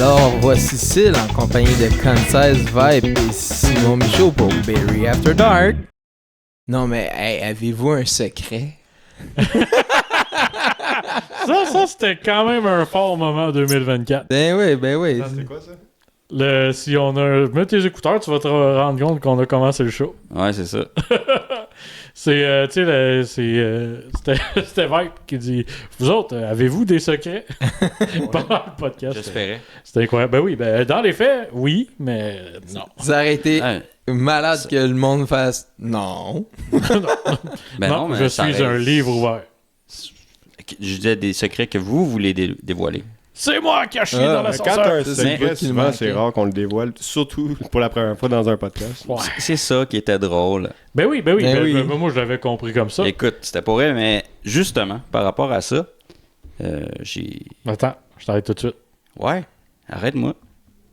Alors, voici Syl en compagnie de Concise Vibe et Simon Michaud pour Berry After Dark. Non, mais hey, avez-vous un secret? Ça, c'était quand même un fort moment en 2024. Ben oui. Ah, c'est quoi ça? Si on a... Mets tes écouteurs, tu vas te rendre compte qu'on a commencé le show. Ouais, c'est ça. C'était Vibe qui dit « Vous autres, avez-vous des secrets? » Pendant le podcast. J'espérais. C'était incroyable. Ben oui, dans les faits, oui, mais non. Ça aurait été Ouais. malade que le monde fasse non. Ben non, mais je ça suis aurait- un livre ouvert. Je disais des secrets que vous voulez dévoiler. C'est moi qui a chié dans Quand l'ascenseur. t'as un C'est secret, ça qui souvent manquait. c'est rare qu'on le dévoile, surtout pour la première fois dans un podcast. Ouais. C'est ça qui était drôle. Ben oui. Ben oui. Moi, je l'avais compris comme ça. Écoute, c'était pour elle, mais justement, par rapport à ça, j'ai... Attends, je t'arrête tout de suite. Ouais, arrête-moi.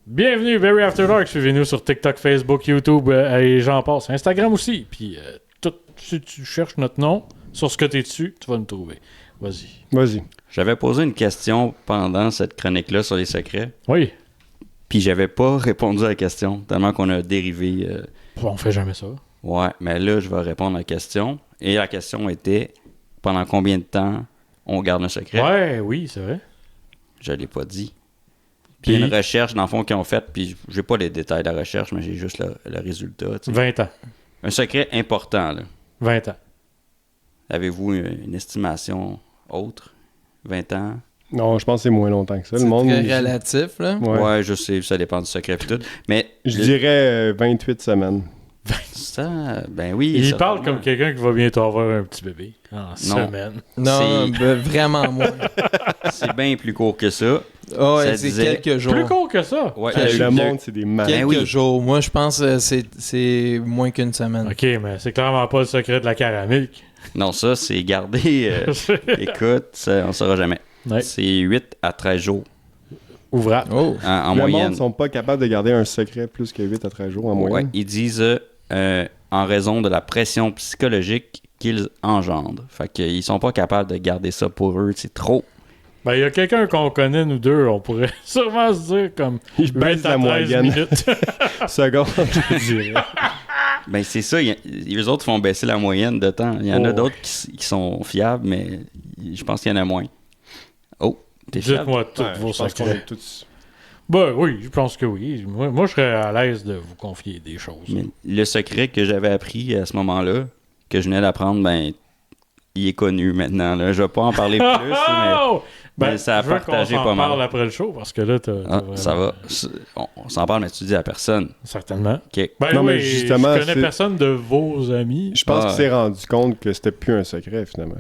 Bienvenue, Berry After Dark. Suivez-nous sur TikTok, Facebook, YouTube et j'en passe. Instagram aussi. Puis, si tu cherches notre nom, sur ce que t'es dessus, tu vas nous trouver. Vas-y. J'avais posé une question pendant cette chronique-là sur les secrets, Oui. puis j'avais pas répondu à la question, tellement qu'on a dérivé. On fait jamais ça. Ouais, mais là, je vais répondre à la question. Et la question était, pendant combien de temps on garde un secret? Ouais, oui, c'est vrai. Je l'ai pas dit. Puis il y a une recherche, dans le fond, qu'ils ont faite, puis j'ai pas les détails de la recherche, mais j'ai juste le résultat. Tu sais. 20 ans. Un secret important, là. 20 ans. Avez-vous une estimation autre? 20 ans? Non, je pense que c'est moins longtemps que ça. Le C'est monde. très relatif, là. Ouais. Je sais, ça dépend du secret et tout. Mais Je dirais 28 semaines. ça, ben oui. Il certainement. parle comme quelqu'un qui va bientôt avoir un petit bébé. En semaine. Non, C'est- ben, vraiment moins. C'est bien plus court que ça. Oh, ouais, Ça c'est disait- quelques jours. Plus court que ça. Ouais, Le monde, c'est des malades. Quelques Ben oui. jours. Moi, je pense que c'est moins qu'une semaine. OK, mais c'est clairement pas le secret de la caramelique. Non, ça, c'est gardé. Écoute, ça, on ne saura jamais. Ouais. C'est 8 à 13 jours Ouvrable. Oh. en Le moyenne. monde ne sont pas capables de garder un secret plus que 8 à 13 jours en Ouais, moyenne. ils disent en raison de la pression psychologique qu'ils engendrent. Fait qu'ils sont pas capables de garder ça pour eux. C'est trop. Ben, il y a quelqu'un qu'on connaît, nous deux, on pourrait sûrement se dire comme Ils 20 baissent à la 13 moyenne. minutes. Seconde, je dirais. Ben, c'est ça. Les autres font baisser la moyenne de temps. Il y en a Oh. d'autres qui sont fiables, mais je pense qu'il y en a moins. Oh, t'es fiable? Dites-moi tous Ouais, vos je pense qu'on secrets. est tous... Ben oui, je pense que oui. Moi, je serais à l'aise de vous confier des choses. Mais le secret que j'avais appris à ce moment-là, que je venais d'apprendre, ben, il est connu maintenant. Là. Je vais pas en parler plus, mais Ben, ça a je veux partagé qu'on s'en pas mal. parle après le show, parce que là, t'as vraiment- ça va. On s'en parle, mais tu dis à personne. Certainement. OK. Ben Non, mais oui, justement, je connais c'est- personne de vos amis. Je pense Ah, qu'il s'est rendu compte que c'était plus un secret, finalement.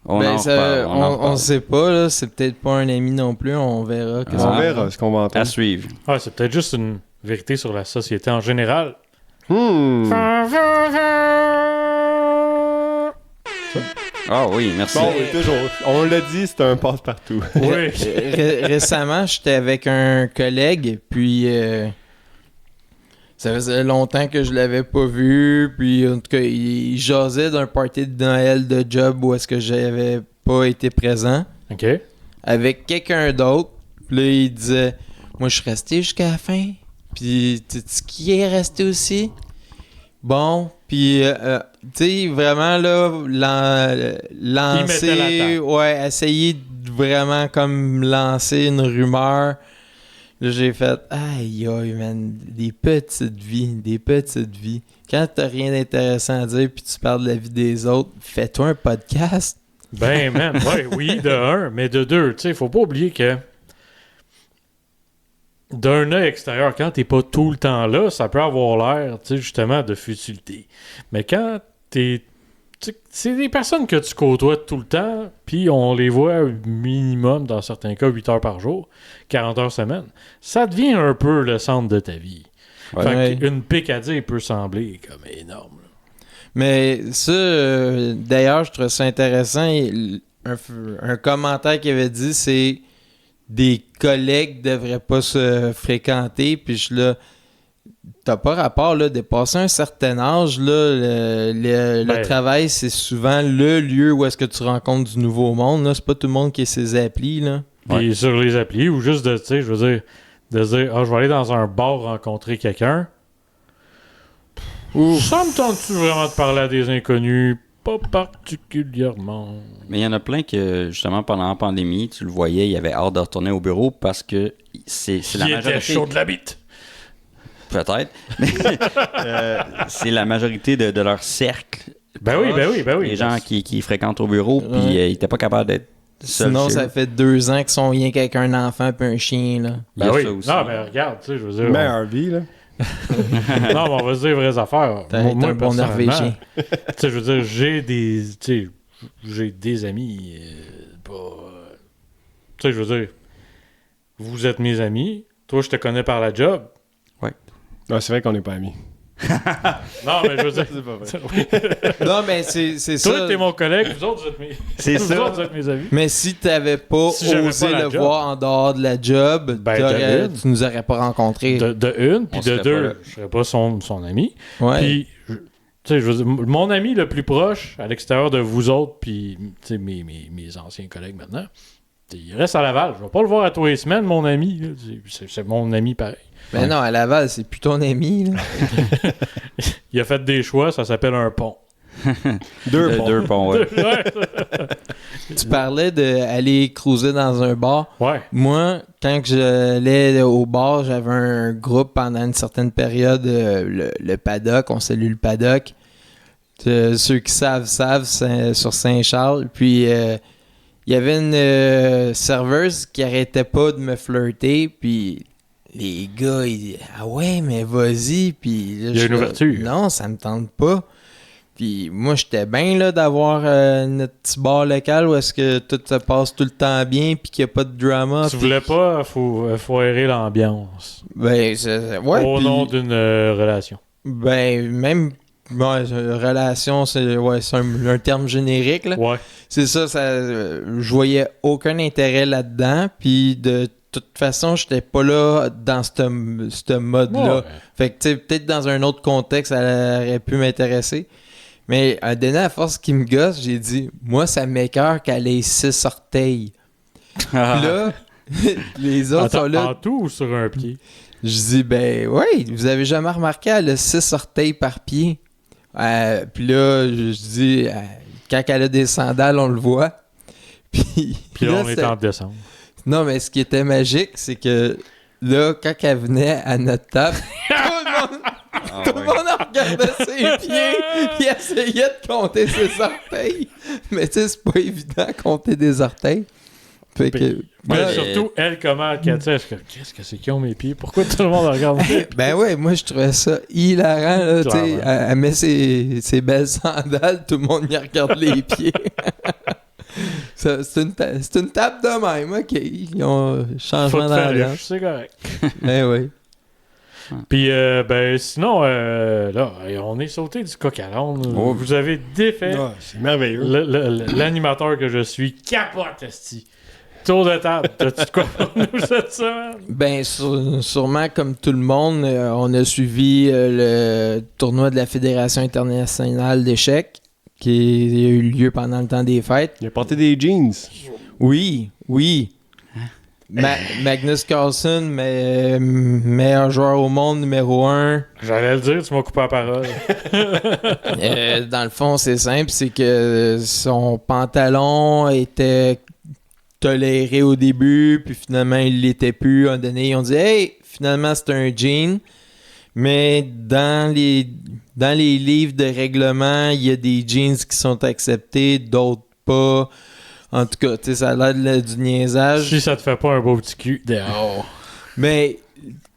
On Ben, en ça, reparle, on en on reparle. sait pas, là. C'est peut-être pas un ami non plus. On verra. qu'est-ce On qu'on verra ce qu'on va À entendre. suivre. Ah, c'est peut-être juste une vérité sur la société en général. Ah oui, merci. Bon, oui, toujours. On l'a dit, c'est un passe-partout. Oui. Récemment, j'étais avec un collègue, puis ça faisait longtemps que je l'avais pas vu, puis en tout cas, il jasait d'un party de Noël de job où est-ce que j'avais pas été présent, OK. avec quelqu'un d'autre. Puis là, il disait, moi, je suis resté jusqu'à la fin, puis tu sais qui est resté aussi? Bon, puis tu sais, vraiment, là, mettait la lancer, table. ouais, essayer de vraiment comme lancer une rumeur. Là, j'ai fait, aïe, aïe, man, des petites vies. Quand t'as rien d'intéressant à dire, puis tu parles de la vie des autres, fais-toi un podcast. Ben, man, ouais, oui, de un, mais de deux. Tu sais, faut pas oublier que d'un œil extérieur, quand t'es pas tout le temps là, ça peut avoir l'air, tu sais, justement, de futilité. Mais quand t'es... tu sais, c'est des personnes que tu côtoies tout le temps, puis on les voit minimum, dans certains cas, 8 heures par jour, 40 heures semaine. Ça devient un peu le centre de ta vie. Ouais. Fait qu'une pique à dire peut sembler comme énorme. Là. Mais ça, d'ailleurs, je trouve ça intéressant. Un commentaire qu'il avait dit, c'est des collègues devraient pas se fréquenter. Puis je là, t'as pas rapport, là, dépasser un certain âge, là, le travail, c'est souvent le lieu où est-ce que tu rencontres du nouveau monde. Là. C'est pas tout le monde qui a ses applis, là. Puis sur les applis, ou juste de, tu sais, je veux dire, de se dire, je vais aller dans un bar rencontrer quelqu'un. Ça me tente-tu vraiment de parler à des inconnus? Pas particulièrement. Mais il y en a plein que, justement, pendant la pandémie, tu le voyais, il y avait hâte de retourner au bureau parce que c'est la majorité... était chaud de la bite. Peut-être. Mais c'est la majorité de leur cercle. Ben oui. Les gens qui fréquentent au bureau, puis ils n'étaient pas capables d'être seuls. Sinon, chez ça eux. fait 2 ans qu'ils sont rien qu'un enfant puis un chien, là. Il y a Ben oui. ça aussi. Non, mais regarde, tu sais, je veux dire... Meilleure vie, là. Non, mais on va se dire les vraies affaires. T'as un bon personnellement, Norvégien. tu sais, je veux dire, j'ai des amis, tu sais, je veux dire, vous êtes mes amis. Toi, je te connais par la job. Non, c'est vrai qu'on n'est pas amis. Non, mais je veux dire... C'est pas vrai. Non, mais c'est ça. Toi, t'es mon collègue, vous autres, vous êtes mes... C'est vous ça. autres, vous êtes mes amis. Mais si t'avais pas Si j'avais osé pas la le job. voir en dehors de la job, Ben, de une. tu nous aurais pas rencontrés. De une, puis On de serait pas deux, là. je serais pas son ami. Ouais. Puis, tu sais, je veux dire, mon ami le plus proche, à l'extérieur de vous autres, puis, tu sais, mes anciens collègues maintenant, il reste à Laval. Je vais pas le voir à tous les semaines, mon ami. Là. C'est mon ami pareil. Mais non, à Laval, c'est plus ton ami, là. Il a fait des choix, ça s'appelle un pont. Deux ponts, ouais. Ouais. Tu parlais d'aller cruiser dans un bar. Ouais. Moi, quand que j'allais au bar, j'avais un groupe pendant une certaine période, le Paddock, on salue le Paddock. Ceux qui savent, sur Saint-Charles. Puis, il y avait une serveuse qui arrêtait pas de me flirter, puis les gars, ils disaient « Ah ouais, mais vas-y! » Puis là, Il y a une ouverture. Non, ça me tente pas. Puis moi, j'étais bien là d'avoir notre petit bar local où est-ce que tout se passe tout le temps bien puis qu'il n'y a pas de drama. Tu voulais pas foirer l'ambiance. Ben, ouais, au puis- nom d'une relation. Ben, même... Ouais, relation, c'est un terme générique, là. Ouais. C'est ça, je voyais aucun intérêt là-dedans, puis de toute façon, j'étais pas là dans ce mode-là. Ouais. Fait que, tu sais, peut-être dans un autre contexte, ça aurait pu m'intéresser. Mais un donné, à force qu'il me gosse, j'ai dit, moi, ça m'écoeure qu'elle ait 6 orteils. Puis là, les autres sont là. En tout ou sur un pied? Je dis, ben, ouais, vous avez jamais remarqué, elle a 6 orteils par pied. Puis là, je dis, quand elle a des sandales, on le voit. Puis Puis là, on est c'est- en décembre. Non, mais ce qui était magique, c'est que là, quand elle venait à notre table, tout le monde regardait ses pieds, il essayait de compter ses orteils. Mais tu sais, c'est pas évident de compter des orteils. Fait que... Mais Ouais. surtout, elle, comment qu'elle tient, qu'est-ce que c'est qu'ils ont mes pieds? Pourquoi tout le monde regarde? Ben ouais, moi je trouvais ça hilarant, là, tu sais, Clairement. elle met ses belles sandales, tout le monde y regarde les pieds. C'est une table de même, ok. Ils ont Faut changement te faire d'ambiance. riche, c'est correct. Ben oui. Puis, ben, sinon, là, on est sauté du coq à l'âne. Oh. Vous avez défait Ah, c'est merveilleux. l'animateur que je suis. Capote, esti. Tour de table. T'as-tu de quoi pour nous cette semaine? Ben, sûrement, comme tout le monde, on a suivi le tournoi de la Fédération internationale d'échecs qui a eu lieu pendant le temps des fêtes. Il a porté des jeans. Oui. Magnus Carlsen, meilleur joueur au monde, numéro 1. J'allais le dire, tu m'as coupé la parole. Dans le fond, c'est simple, c'est que son pantalon était toléré au début, puis finalement, il l'était plus. À un moment donné, ils ont dit « Hey, finalement, c'est un jean. » Mais dans les livres de règlement, il y a des jeans qui sont acceptés, d'autres pas. En tout cas, tu sais, ça a l'air du niaisage. Si ça te fait pas un beau petit cul, dehors. Mais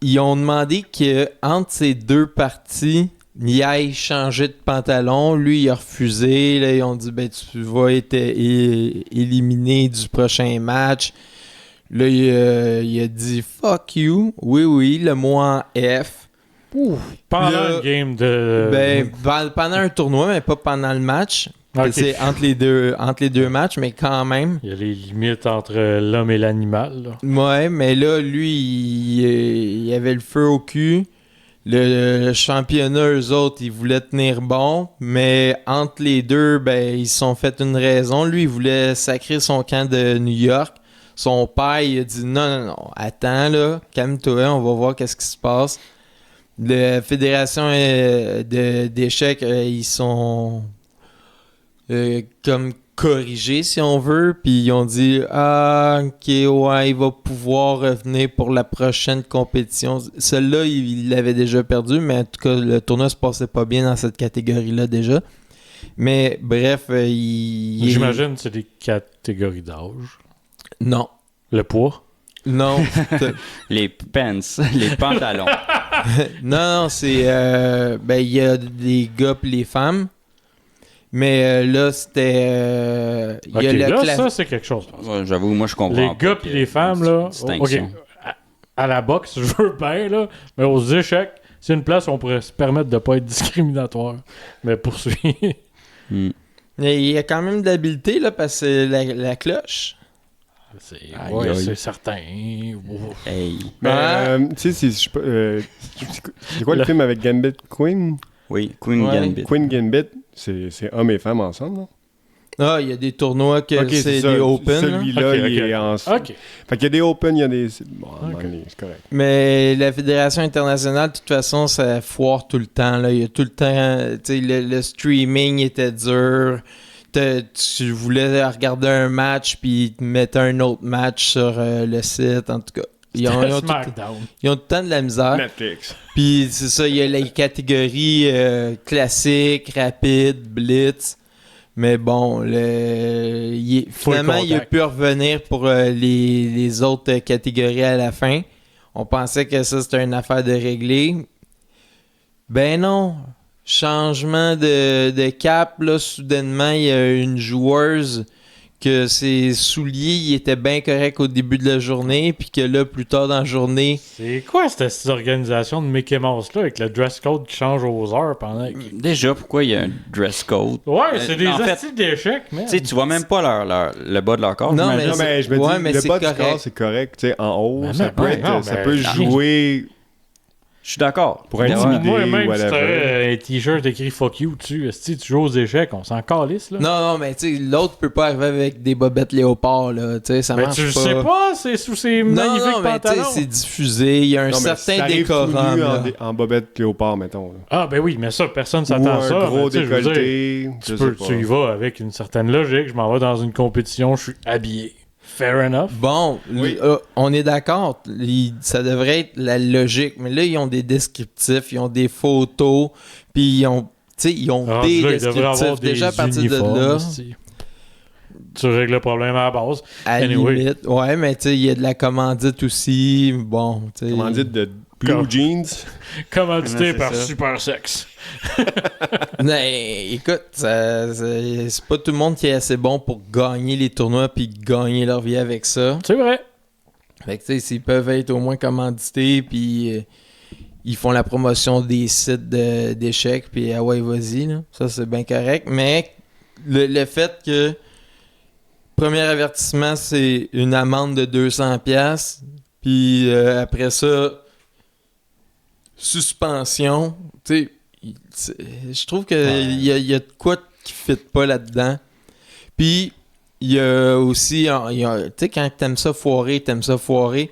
ils ont demandé qu'entre ces deux parties, il aille changer de pantalon. Lui, il a refusé. Là, ils ont dit ben, tu vas être éliminé du prochain match. Là, il a dit fuck you. Oui, le mot en F. Pendant Là, le game de... Ben, pendant un tournoi, mais pas pendant le match. Ok. C'est entre les deux matchs, mais quand même. Il y a les limites entre l'homme et l'animal. Là. Ouais, mais là, lui, il avait le feu au cul. Le championnat, eux autres, ils voulaient tenir bon. Mais entre les deux, ben, ils se sont fait une raison. Lui, il voulait sacrer son camp de New York. son père, il a dit non, attends, là, calme-toi, on va voir qu'est-ce qui se passe. La fédération d'échecs, ils sont comme corrigés, si on veut, puis ils ont dit ah, ok, ouais, il va pouvoir revenir pour la prochaine compétition. Celle-là, il l'avait déjà perdu, mais en tout cas, le tournoi se passait pas bien dans cette catégorie-là déjà. Mais bref, J'imagine que c'est des catégories d'âge. Non. Le poids. Non. Les pants, les pantalons. non, c'est... il y a des gars pis les femmes. Mais là, c'était... Ok, là, ça, c'est quelque chose. Ouais, j'avoue, moi, je comprends Les pas gars que- et les femmes, là... distinction. OK, à la boxe, je veux bien, là, mais aux échecs, c'est une place où on pourrait se permettre de pas être discriminatoire. Mais poursuivre. Mais il y a quand même de l'habileté, là, parce que la cloche... Aïe, Ouais, aïe. c'est certain. Hey. Mais, Ah. tu sais, c'est quoi le film avec Gambit Queen? Oui, Queen Ouais. Gambit. Queen Gambit, c'est hommes et femmes ensemble, là? Ah, il y a des tournois que Ok, c'est ça. des Open. là. Celui-là, Ok, il ok. est en... OK. Fait qu'il y a des Open, il y a des... Bon, à un moment Ok. donné, c'est correct. Mais la Fédération internationale, de toute façon, ça foire tout le temps. Là. Il y a tout le temps... Tu sais, le streaming était dur. Tu voulais regarder un match, puis ils te mettaient un autre match sur le site. En tout cas, ils ont tout SmackDown. le temps de la misère. Netflix. Puis c'est ça, il y a les catégories classiques, rapides, blitz. Mais bon, finalement, il a contact. pu revenir pour les autres catégories à la fin. On pensait que ça, c'était une affaire de régler. Ben non. Changement de cap, là, soudainement, il y a une joueuse que ses souliers ils étaient bien corrects au début de la journée, puis que là, plus tard dans la journée, C'est quoi cette organisation de Mickey Mouse-là avec le dress code qui change aux heures pendant... Déjà, pourquoi il y a un dress code? Ouais, c'est des en fait, astuces d'échecs, man. Tu sais, tu vois même pas le bas de leur corps. Non, j'imagine. Non, mais je me Ouais, dis, mais le c'est bas du correct. corps, c'est correct. Tu sais, en haut, Mais ça non, peut, ouais, non, ça mais- peut jouer Je suis d'accord. pour intimider Moi, même ou si whatever. t'aurais un t-shirt écrit fuck you dessus, si tu joues aux échecs, on s'en calisse, là. non, mais tu sais, l'autre peut pas arriver avec des bobettes léopard, là, tu sais, ça Mais marche tu le pas. sais pas, c'est sous ces magnifiques Non, mais tu sais, pantalons. c'est diffusé, il y a un Non, mais si certain t'arrives tout décorum, nu là. en bobette léopard, mettons. Là. Ah, ben oui, mais ça, personne Ou s'attend à un ça. gros mais tu sais, je veux dire, décolleté. je sais pas. tu y vas avec une certaine logique. Je m'en vais dans une compétition, je suis habillé. Fair enough. Bon, Oui. on est d'accord, ça devrait être la logique, mais là, ils ont des descriptifs, ils ont des photos, puis ils ont, tu sais, ils ont Alors, des là, il devrait avoir descriptifs. des Déjà, à partir uniformes, de là, hostie. Tu règles le problème à la base. à la Anyway. limite, ouais, mais tu sais, il y a de la commandite aussi, bon, tu sais. Comment dire, de blue Comme- jeans. Commandité Ouais, c'est par ça. Super Sex. Mais écoute, c'est pas tout le monde qui est assez bon pour gagner les tournois puis gagner leur vie avec ça. C'est vrai. Fait que tu sais, s'ils peuvent être au moins commandités puis ils font la promotion des sites d'échecs puis ah ouais, vas-y, là. Ça c'est bien correct. Mais le fait que premier avertissement, c'est une amende de 200$, puis après ça, suspension, tu sais, je trouve que il y a de quoi qui ne fit pas là-dedans. Puis, il y a aussi, tu sais, quand t'aimes ça foirer.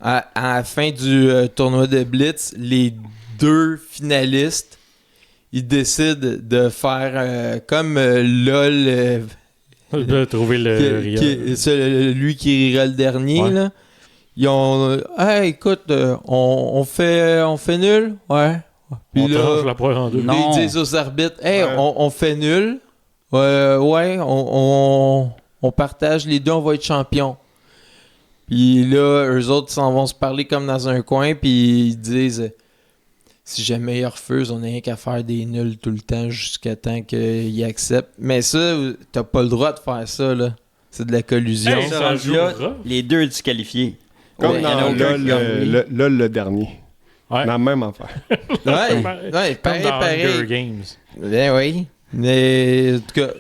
À la fin du tournoi de Blitz, les deux finalistes, ils décident de faire comme LOL, De trouver le riel. lui qui rira le dernier, Ouais. là. Ils ont hey, écoute, on fait nul? Ouais. Puis On là, tranche la poire en deux. Non. ils disent aux arbitres, hey, Ouais. on fait nul. Ouais, on partage les deux, on va être champion. Puis là, eux autres s'en vont se parler comme dans un coin, puis ils disent, si jamais ils refusent, on n'a rien qu'à faire des nuls tout le temps jusqu'à temps qu'ils acceptent. Mais ça, t'as pas le droit de faire ça, là. C'est de la collusion. Hey, ça rendu joue là, grave. les deux disqualifiés. Comme Ouais, il y en a dans aucun qui gagne. le dernier. Ouais. La même affaire. Ouais, Comme pareil, dans pareil. Hunger Games. Ben oui. Mais en tout cas,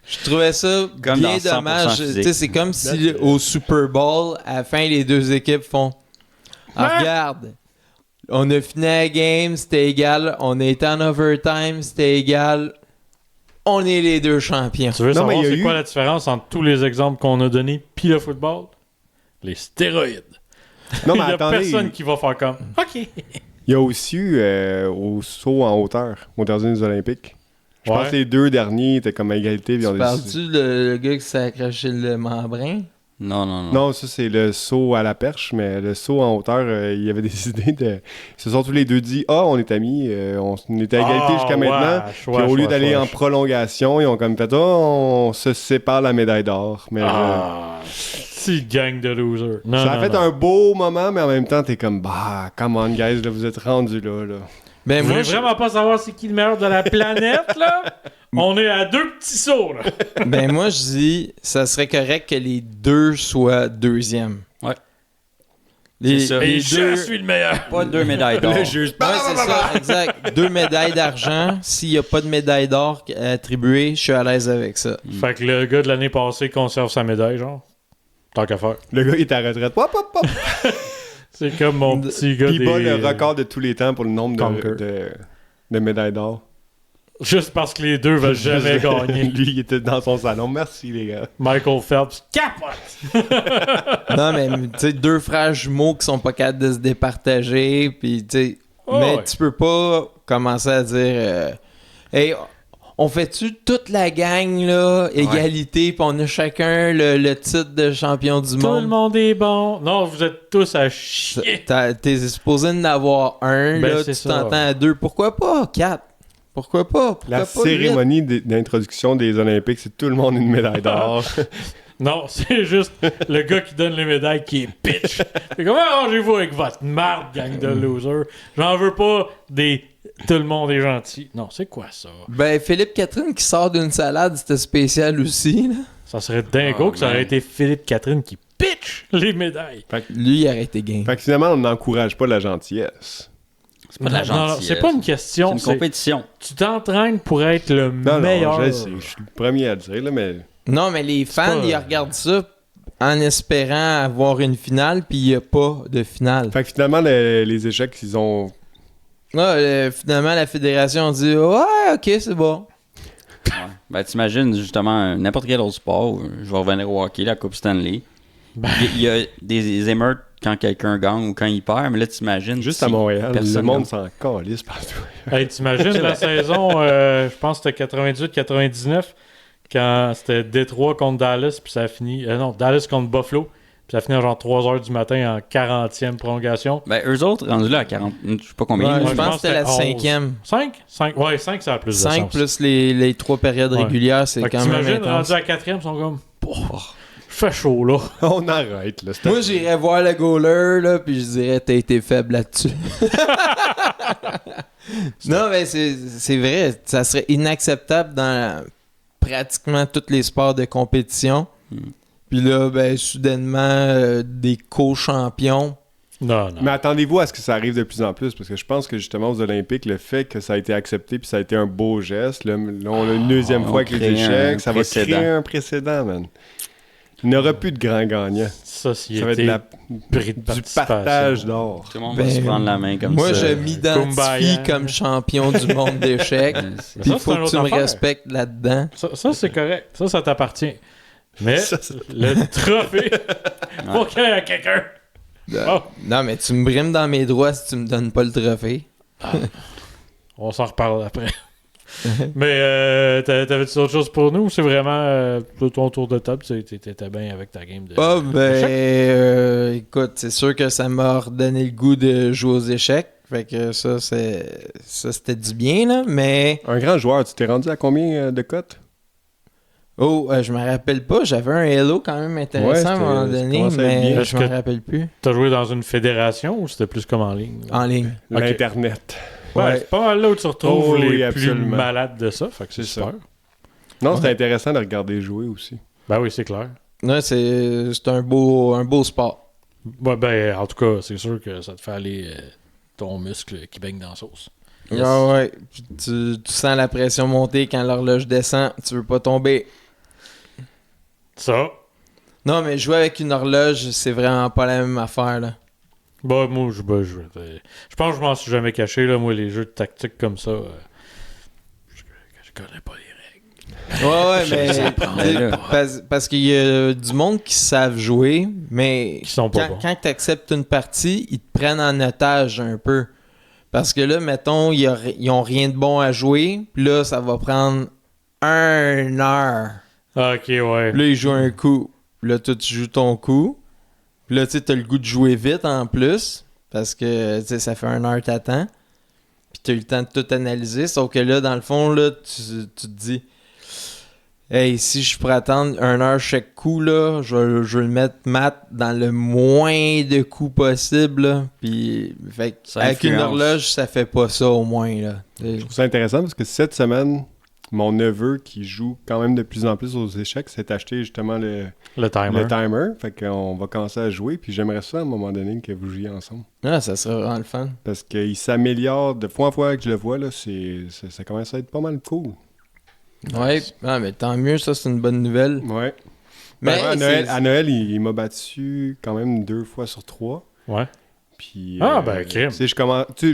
je trouvais ça Comme bien dans 100% dommage. physique. Tu sais, c'est comme si au Super Bowl, à la fin, les deux équipes font ah, regarde, on a fini la game, c'était égal. On a été en overtime, c'était égal. on est les deux champions. Tu veux Non, mais savoir il y a c'est eu- quoi la différence entre tous les exemples qu'on a donnés puis le football? Les stéroïdes. Non, Il mais y a attendez, personne qui va faire comme OK. il y a aussi eu au saut en hauteur, au dernier des Olympiques. Je Ouais. pense que les deux derniers étaient comme à égalité. puis on a Parles-tu le gars qui s'est accroché le membrin? Non. Non, ça c'est le saut à la perche, mais le saut en hauteur, il y avait des idées de. Ils se sont tous les deux dit on est amis, on est à égalité jusqu'à maintenant. Puis au lieu d'aller en prolongation, ils ont comme fait on se sépare la médaille d'or. Mais Si gang de losers. Non, ça a non, fait non. un beau moment, mais en même temps, t'es comme come on guys, là, vous êtes rendus là. Ben Vous moi, voulez vraiment pas savoir c'est qui le meilleur de la planète, là? On est à 2 petits sauts, là. ben moi, je dis, ça serait correct que les deux soient deuxièmes. Ouais. Les, C'est ça. les Et deux... je suis le meilleur. Pas 2 médailles d'or. Ouais, c'est ça, exact. 2 médailles d'argent. S'il n'y a pas de médaille d'or attribuée, je suis à l'aise avec ça. Fait que le gars de l'année passée conserve sa médaille, genre. Tant qu'à faire. Le gars il est à la retraite. Hop, hop, hop. C'est comme mon petit gars Puis il bat des... le record de tous les temps pour le nombre Conquer. de médailles d'or. Juste parce que les deux veulent jamais gagner. Lui, il était dans son salon. Merci, les gars. Michael Phelps capote! Non, mais tu sais, deux frères jumeaux qui sont pas capables de se départager, puis tu sais, Oh, mais ouais. tu peux pas commencer à dire hey, on fait-tu toute la gang, là, égalité, puis on a chacun le titre de champion du Tout monde? le monde est bon. Non, vous êtes tous à chier. T'es supposé en avoir un, Ben, là, c'est tu ça. t'entends à deux. Pourquoi pas? Quatre? Pourquoi pas? Pourquoi La pas cérémonie d'introduction des Olympiques, c'est tout le monde une médaille d'or. Non, c'est juste le gars qui donne les médailles qui est bitch. C'est comme, arrangez-vous avec votre marde, gang de losers. J'en veux pas des... Tout le monde est gentil. Non, c'est quoi ça? Ben, Philippe Catherine qui sort d'une salade, c'était spécial aussi, là. Ça serait dingo Oh, que ça aurait man. été Philippe Catherine qui pitch les médailles. Lui, il aurait été game. Fait que finalement, on n'encourage pas la gentillesse. C'est pas de la Non, gentillesse. c'est pas une C'est question. une c'est- compétition. Tu t'entraînes pour être le Non, meilleur. non, je sais, je suis le premier à le dire, là, mais... Non, mais les fans, pas- ils regardent ça en espérant avoir une finale, puis il n'y a pas de finale. Fait que finalement, les échecs, ils ont... Finalement, la fédération dit ouais, ok, c'est bon. Ouais. Ben, t'imagines justement n'importe quel autre sport. Je vais revenir au hockey, la Coupe Stanley. Ben. Il y a des émeutes quand quelqu'un gagne ou quand il perd, mais là, t'imagines. Juste si à Montréal, personne le monde gagne. s'en calisse partout. Hey, t'imagines la saison, je pense que c'était 98-99, quand c'était Détroit contre Dallas, puis ça a fini... non, Dallas contre Buffalo, puis ça a fini à genre 3h du matin en 40e prolongation. Ben, eux autres, rendus là à 40, je sais pas combien. Ouais, là. je pense que c'était la 11. cinquième. 5? 5? Ouais, 5, ça a plus de 5 sens. plus les 3 périodes Ouais. régulières, c'est Fait que quand même t'imagines, intense. rendu à 4e, ils sont comme... Fait chaud, là. On arrête, là. Moi, j'irais voir le goaler, là, puis je dirais t'as été faible là-dessus. Non, mais c'est vrai, ça serait inacceptable dans pratiquement tous les sports de compétition. Puis là, ben, soudainement, des co-champions. Non, non. Mais attendez-vous à ce que ça arrive de plus en plus, parce que je pense que justement aux Olympiques, le fait que ça a été accepté puis ça a été un beau geste, là on a une deuxième on fois avec les crée un échecs, ça va précédent. créer un précédent, man. Il n'y aura plus de grands gagnants. Société, Ça va être prix de du participation. partage d'or. Tout le monde Ben, va se prendre la main comme Moi, ça. je m'identifie Kumbaya. comme champion du monde d'échecs. Ouais, c'est- Puis Ça, il faut c'est une que tu autre me affaire. respectes là-dedans. Ça, c'est correct. Ça t'appartient. Mais Ça, c'est- le trophée, faut qu'il y ait quelqu'un. Oh. Non, mais tu me brimes dans mes droits si tu me donnes pas le trophée. On s'en reparle après. Mais t'avais-tu autre chose pour nous ou c'est vraiment ton tour de table? T'étais bien avec ta game de. Ah, ben, d'échecs? écoute, c'est sûr que ça m'a redonné le goût de jouer aux échecs. Fait que ça c'était du bien, là. Mais, Un grand joueur, tu t'es rendu à combien de cotes? je me rappelle pas. J'avais un Halo quand même intéressant à un Ouais, moment ça donné, commençait à être mais bien. je me rappelle plus. T'as joué dans une fédération ou c'était plus comme en ligne? En ligne. Ok. L'Internet. Ouais, c'est pas mal là où tu retrouves Oh, oui, les plus absolument. malades de ça. Fait que c'est C'est super. ça. Non, c'était Ouais. intéressant de regarder jouer aussi. Ben oui, c'est clair. Non, c'est un beau sport. Ouais, ben, en tout cas, c'est sûr que ça te fait aller ton muscle qui baigne dans la sauce. Yes. Ah ouais. Puis tu sens la pression monter quand l'horloge descend. Tu veux pas tomber. Ça, Non, mais jouer avec une horloge, c'est vraiment pas la même affaire, là. bah, moi, je pense que je m'en suis jamais caché, là. Moi, les jeux de tactique comme ça, je connais pas les règles. Ouais, mais parce qu'il y a du monde qui savent jouer, mais Qui sont pas bons. quand tu acceptes une partie, ils te prennent en otage un peu. Parce que là, mettons, ils ont rien de bon à jouer, puis là, ça va prendre 1 heure. Ok, ouais. Puis là, ils jouent un coup. Puis là, toi, tu joues ton coup. Puis là, tu sais, t'as le goût de jouer vite en plus, parce que, tu sais, ça fait 1 heure que t'attends. Puis t'as eu le temps de tout analyser, sauf que là, dans le fond, là, tu te dis... Hey, si je pourrais attendre 1 heure chaque coup, là, je vais le mettre mat dans le moins de coups possible. Là. Puis, fait que Ça avec une influence. horloge, ça fait pas ça au moins. Là. Je trouve ça intéressant parce que cette semaine, mon neveu qui joue quand même de plus en plus aux échecs s'est acheté justement Le timer. le timer. Fait qu'on va commencer à jouer. Puis j'aimerais ça à un moment donné que vous jouiez ensemble. Ah, ça serait vraiment le fun. Parce qu'il s'améliore de fois en fois que je le vois. Là, ça commence à être pas mal cool. Ouais, ah, mais tant mieux, ça c'est une bonne nouvelle. Ouais. Mais Ben, à Noël, il m'a battu quand même 2 fois sur 3. Ouais. Puis, crime. tu sais,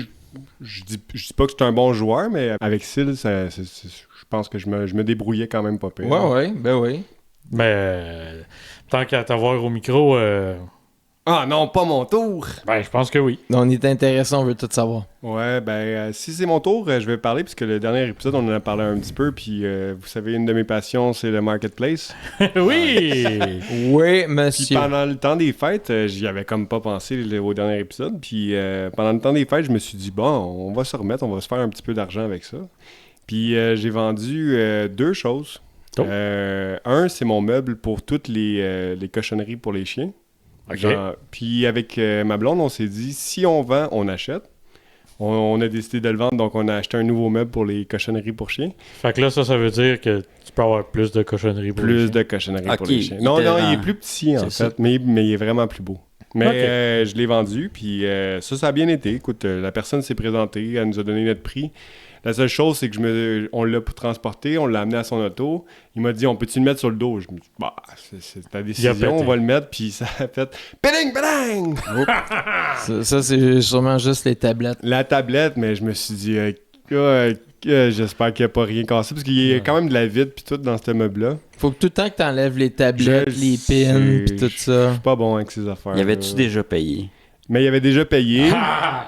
je dis pas que c'est un bon joueur, mais avec Syl, je pense que je me débrouillais quand même pas pire. Ouais, ben oui. Mais tant qu'à t'avoir au micro, Ah non, pas mon tour! je pense que oui. On est intéressé, on veut tout savoir. Ouais, si c'est mon tour, je vais parler, puisque le dernier épisode, on en a parlé un petit peu, puis vous savez, une de mes passions, c'est le marketplace. Oui! Oui, Puis monsieur. pendant le temps des fêtes, j'y avais comme pas pensé au dernier épisode, puis pendant le temps des fêtes, je me suis dit, bon, on va se remettre, on va se faire un petit peu d'argent avec ça. Puis j'ai vendu 2 choses. Oh. Un, c'est mon meuble pour toutes les cochonneries pour les chiens. Ok. Puis avec ma blonde, on s'est dit, si on vend, on achète. On a décidé de le vendre, donc on a acheté un nouveau meuble pour les cochonneries pour chiens. Fait que là, ça veut dire que tu peux avoir plus de cochonneries pour les Plus chiens. de cochonneries Ok, pour les chiens. il Non, était il est dans- plus petit en C'est fait, mais il est vraiment plus beau. Mais Ok. je l'ai vendu, puis ça a bien été. Écoute, la personne s'est présentée, elle nous a donné notre prix. La seule chose, c'est que on l'a transporté, on l'a amené à son auto. Il m'a dit, on peut-tu le mettre sur le dos? Je me dis, bah, c'est ta décision, pété. on va le mettre, puis ça a fait péding, péding! Ça, c'est sûrement juste les tablettes. La tablette, mais je me suis dit, j'espère qu'il n'y a pas rien cassé, parce qu'il y a quand même de la vide, puis tout dans ce meuble-là. Faut que tout le temps que t'enlèves les tablettes, Je les sais, pins, pis tout Je ça. suis pas bon avec ces affaires. Y avait-tu déjà payé? Mais il avait déjà payé.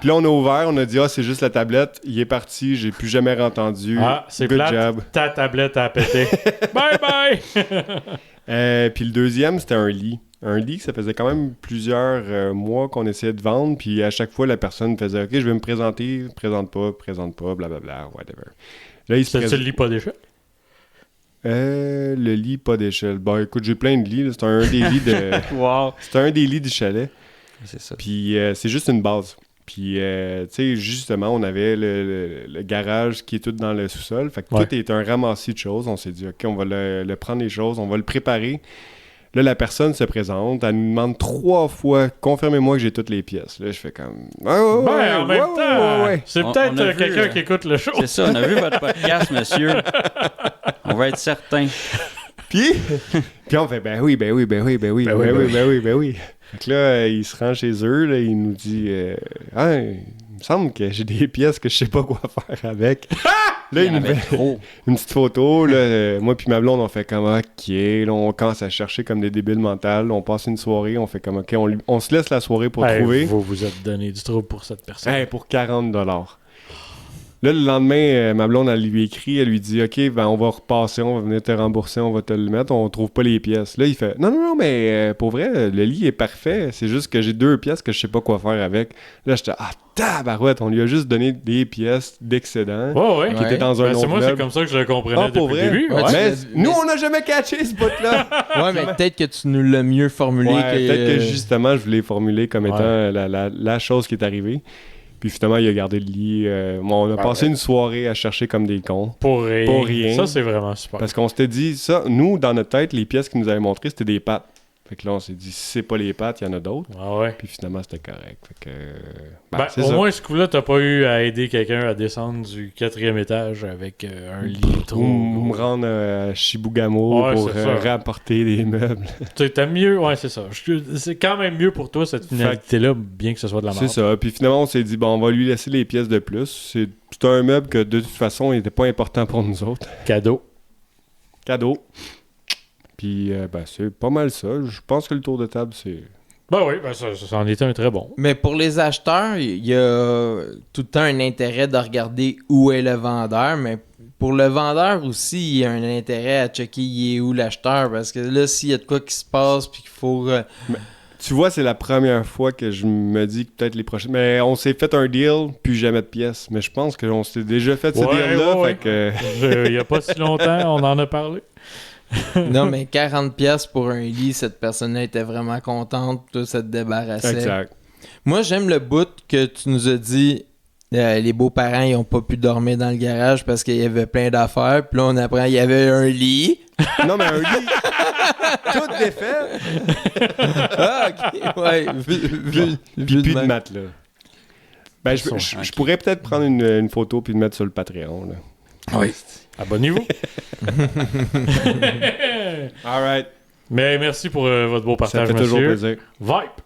Puis là, on a ouvert, on a dit, c'est juste la tablette. Il est parti, j'ai plus jamais entendu. Ah, c'est Good plate. job. Ta tablette a pété. Bye bye! Puis le deuxième, c'était un lit. Un lit, ça faisait quand même plusieurs mois qu'on essayait de vendre. Puis à chaque fois, la personne faisait, OK, je vais me présenter, présente pas, blablabla, whatever. Là, il se C'est-tu le lit pas d'échelle? Le lit, pas d'échelle. Bon, écoute, j'ai plein de lits. là. C'est un des lits de. Wow! C'était un des lits du chalet. C'est ça. Puis c'est juste une base. Puis, tu sais, justement, on avait le garage qui est tout dans le sous-sol. Fait que Ouais. tout est un ramassis de choses. On s'est dit, OK, on va le prendre les choses, on va le préparer. Là, la personne se présente, elle nous demande 3 fois, confirmez-moi que j'ai toutes les pièces. Là, je fais comme, En même temps, c'est On peut-être a vu, quelqu'un qui écoute le show. C'est ça, on a vu votre podcast, monsieur. On va être certain. Puis on fait, ben oui. Fait que là, il se rend chez eux, là, il nous dit, il me semble que j'ai des pièces que je sais pas quoi faire avec. Là, Il y il en nous avait fait trop. une petite photo. Là, moi puis ma blonde, on fait comme, OK. Là, on commence à chercher comme des débiles mentales. On passe une soirée, on fait comme, OK, on se laisse la soirée pour Hey, trouver. Vous vous êtes donné du trouble pour cette personne. Hey, pour 40$. Là, le lendemain, ma blonde, elle lui écrit, elle lui dit, OK, ben, on va repasser, on va venir te rembourser, on va te le mettre, on trouve pas les pièces. Là, il fait, non, mais pour vrai, le lit est parfait, c'est juste que j'ai 2 pièces que je sais pas quoi faire avec. Là, j'étais, tabarouette, on lui a juste donné des pièces d'excédent Ouais. qui étaient dans un Ben, c'est autre moi, c'est meuble. comme ça que je le comprenais Pour depuis vrai? le début. Ouais, Ouais. Mais tu l'as- nous, mais- on n'a jamais catché ce bout-là. Ouais, mais peut-être que tu nous l'as mieux formulé Ouais, que... peut-être que justement, je voulais formuler comme étant Ouais. la chose qui est arrivée. Puis finalement, il a gardé le lit. On a passé une soirée à chercher comme des cons. Pour rien. Pour rien. Ça, c'est vraiment super. Parce qu'on s'était dit, ça, nous, dans notre tête, les pièces qu'il nous avait montrées, c'était des pattes. Fait que là, on s'est dit, si c'est pas les pattes, il y en a d'autres. Ah ouais. Puis finalement, c'était correct. Fait que. Ben, c'est au ça. moins, ce coup-là, t'as pas eu à aider quelqu'un à descendre du 4e étage avec un lit trop. Ou me rendre à Chibougamau Ouais, pour c'est ça. rapporter des meubles. Tu sais, t'as mieux. Ouais, c'est ça. C'est quand même mieux pour toi, cette finalité-là, bien que ce soit de la merde. C'est ça. Puis finalement, on s'est dit, bon, on va lui laisser les pièces de plus. C'est un meuble que de toute façon, il n'était pas important pour nous autres. Cadeau. Cadeau. Puis, c'est pas mal ça. Je pense que le tour de table, c'est... Ben oui, ça en était un très bon. Mais pour les acheteurs, il y a tout le temps un intérêt de regarder où est le vendeur, mais pour le vendeur aussi, il y a un intérêt à checker il est où l'acheteur, parce que là, s'il y a de quoi qui se passe, puis qu'il faut... Tu vois, c'est la première fois que je me dis que peut-être les prochaines... Mais on s'est fait un deal, puis jamais de pièces. Mais je pense qu'on s'est déjà fait ce deal-là, fait que... Il y a pas si longtemps, on en a parlé. Non, mais 40$ pour un lit, cette personne-là était vraiment contente, toi, ça te débarrassait. Exact. Moi, j'aime le bout que tu nous as dit, les beaux-parents, ils ont pas pu dormir dans le garage parce qu'il y avait plein d'affaires, puis là, on apprend qu'il y avait un lit. Non, mais un lit, tout défait. Ah, ok, ouais, Puis plus de matelas. Ben, je pourrais peut-être prendre une photo puis le mettre sur le Patreon, là. Oui. Abonnez-vous. All right. Mais merci pour votre beau partage, Ça fait toujours monsieur. plaisir. Vibe.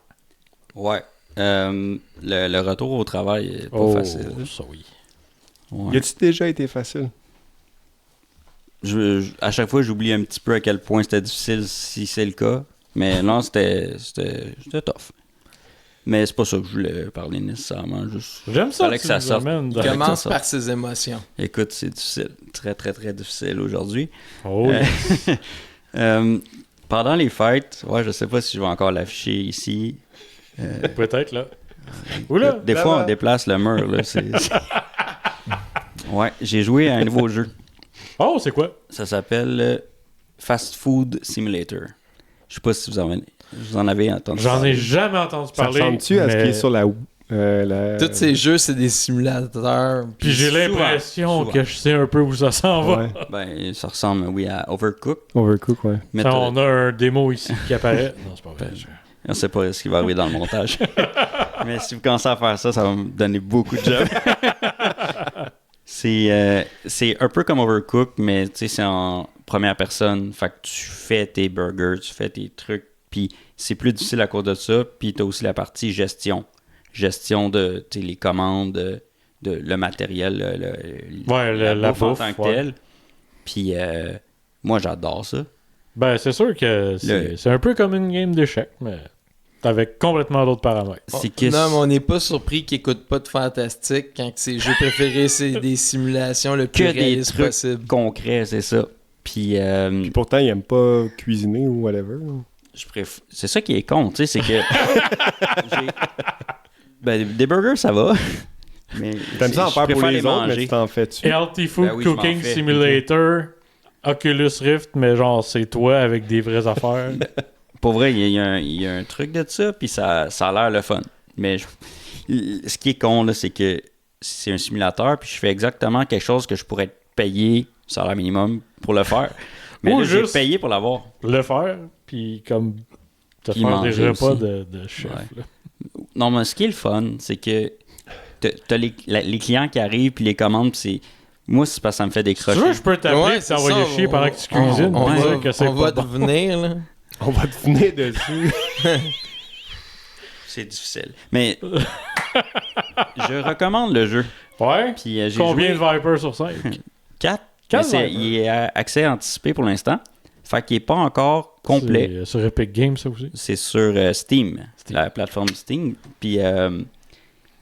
Ouais. Le retour au travail est pas facile. Ça oui. Ouais. Y a-tu déjà été facile? À chaque fois, j'oublie un petit peu à quel point c'était difficile, si c'est le cas. Mais non, c'était tough. Mais c'est pas ça que je voulais parler nécessairement. Juste, J'aime ça fallait que que ça tu sorte. nous amènes dans- Fallait que ça Commence sorte. par ses émotions. Écoute, c'est difficile. Très, très, très difficile aujourd'hui. Oh, Pendant les fêtes, je sais pas si je vais encore l'afficher ici. peut-être, là. Oula! Des fois, on déplace le mur. Là, Ouais, j'ai joué à un nouveau jeu. Oh, c'est quoi? Ça s'appelle Fast Food Simulator. Je sais pas si vous en avez entendu J'en parler. ai jamais entendu Ça parler. ressemble-tu à ce qui mais- est sur la... Tous ces jeux, c'est des simulateurs. Puis j'ai Souvent, l'impression souvent. que je sais un peu où ça s'en va. Ouais. Ben, ça ressemble, oui, à Overcooked. Overcook, ouais. Mais Ça, on a un démo ici qui apparaît. Non, c'est pas vrai. on sait pas ce qui va arriver dans le montage. Mais si vous commencez à faire ça, ça va me donner beaucoup de job. C'est un peu comme Overcooked, mais tu sais, c'est en première personne. Fait que tu fais tes burgers, tu fais tes trucs. Puis c'est plus difficile à cause de ça. Puis tu as aussi la partie gestion. Gestion de les commandes, de le matériel, la bouffe en tant que telle. Puis moi, j'adore ça. Ben, c'est sûr que c'est un peu comme une game d'échecs, mais avec complètement d'autres paramètres. C'est que Non, mais on n'est pas surpris qu'ils n'écoutent pas de fantastique quand que ses jeux préférés, c'est des simulations le plus que des réaliste trucs possible. concrets, c'est ça. Puis Puis pourtant, il aime pas cuisiner ou whatever. c'est ça qui est con, tu sais, c'est que des burgers, ça va. Mais T'aimes ça en je faire pour préfère les autres, mais manger. tu t'en fais-tu? Healthy Food Ben oui, je m'en Cooking fais. Simulator, Oculus Rift, mais genre c'est toi avec des vraies affaires. Pour vrai, il y a un truc de ça, puis ça a l'air le fun. Mais ce qui est con, là, c'est que c'est un simulateur, puis je fais exactement quelque chose que je pourrais être payé salaire minimum pour le faire. Mais Ou là, j'ai juste- payé pour l'avoir. Le faire, puis comme te Puis faire des manger repas aussi. de chef. Ouais. là. Non, mais ce qui est le fun, c'est que t'as les clients qui arrivent, puis les commandes, puis c'est... Moi, c'est parce que ça me fait Tu décrocher. veux, je peux t'appeler Ouais, et c'est t'envoyer ça, chier pendant que tu on- cuisines. On, pour va, dire que c'est on va pas bon. devenir, là. On va te venir dessus. C'est difficile. Mais je recommande le jeu. Ouais? Puis j'ai Combien joué de Vipers sur 5? 4. Quatre Mais Vipers. il est à accès anticipé pour l'instant. Fait qu'il n'est pas encore complet. C'est sur Epic Games, ça aussi. C'est sur Steam, la plateforme Steam. Puis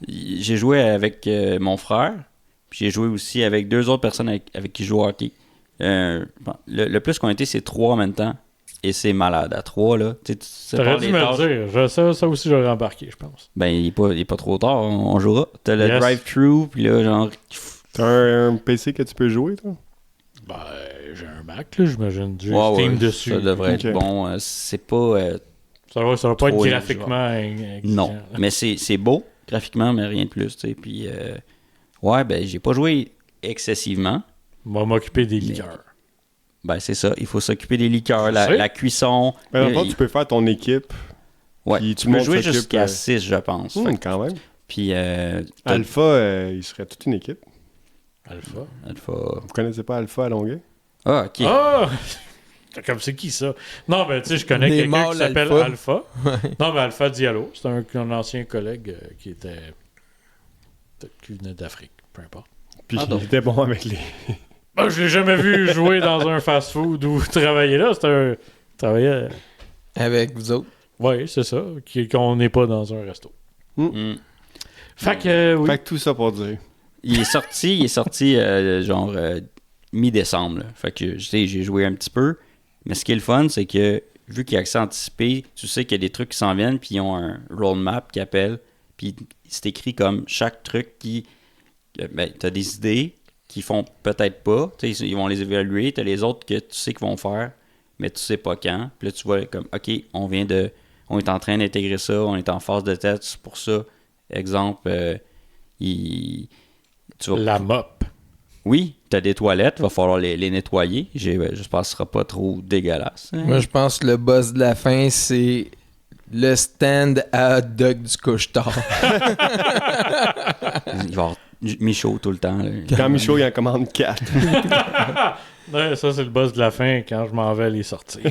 j'ai joué avec mon frère. Puis j'ai joué aussi avec 2 autres personnes avec qui je joue au hockey. Le plus qu'on a été, c'est 3 en même temps. Et c'est malade. À 3, là. Tu T'aurais dû me le dire. Ça aussi, j'aurais embarqué, je pense. Ben, il est pas trop tard. On jouera. T'as le Yes. drive-thru. Puis là, genre... T'as un PC que tu peux jouer, toi? Ben, j'ai un Mac, là, j'imagine. J'ai Ouais, Steam ouais, dessus. ça devrait Ok. être bon. C'est pas... Ça va pas être Trop graphiquement exigeant. non. Mais c'est beau, graphiquement, mais rien de plus, tu sais. Puis, ouais, ben, j'ai pas joué excessivement. On va m'occuper des Mais- liqueurs. Ben, c'est ça. Il faut s'occuper des liqueurs, Je sais. la cuisson. Mais dans le fond, Il- tu peux faire ton équipe. ouais, puis tu tout le peux monde jouer s'occupe, jusqu'à 6, je pense. Fait que- Quand même. puis, Alpha, il serait toute une équipe. Alpha. Alpha... Vous connaissez pas Alpha à Longueuil? Ah, OK. Ah! Comme c'est qui ça? Non, mais tu sais, je connais Des quelqu'un qui mâles s'appelle Alpha. Alpha. Non, mais Alpha Diallo. C'est un ancien collègue qui était. Peut-être qu'il venait d'Afrique. Peu importe. Puis Ah, il donc. était bon avec Ben, je l'ai jamais vu jouer dans un fast-food ou travailler là. Travaillait... Avec vous autres. Oui, c'est ça. Qu'on n'est pas dans un resto. Fait que, oui. Fait que tout ça pour dire. Il est sorti genre mi-décembre. Là. Fait que j'ai joué un petit peu. Mais ce qui est le fun, c'est que vu qu'il y a accès anticipé, tu sais qu'il y a des trucs qui s'en viennent, puis ils ont un roadmap qui appelle, puis c'est écrit comme chaque truc qui... Ben, t'as des idées qui font peut-être pas, ils vont les évaluer, t'as les autres que tu sais qu'ils vont faire, mais tu sais pas quand. Puis là, tu vois comme, OK, on est en train d'intégrer ça, on est en phase de test pour ça. Exemple, la mop. Oui, t'as des toilettes, va falloir les nettoyer. J'espère que ce sera pas trop dégueulasse. Hein? Moi, je pense que le boss de la fin, c'est le stand à hot dog du couche-tard. Il va y avoir Michaud tout le temps. Là. Quand Michaud, il en commande 4. Ouais, ça, c'est le boss de la fin quand je m'en vais les sortir.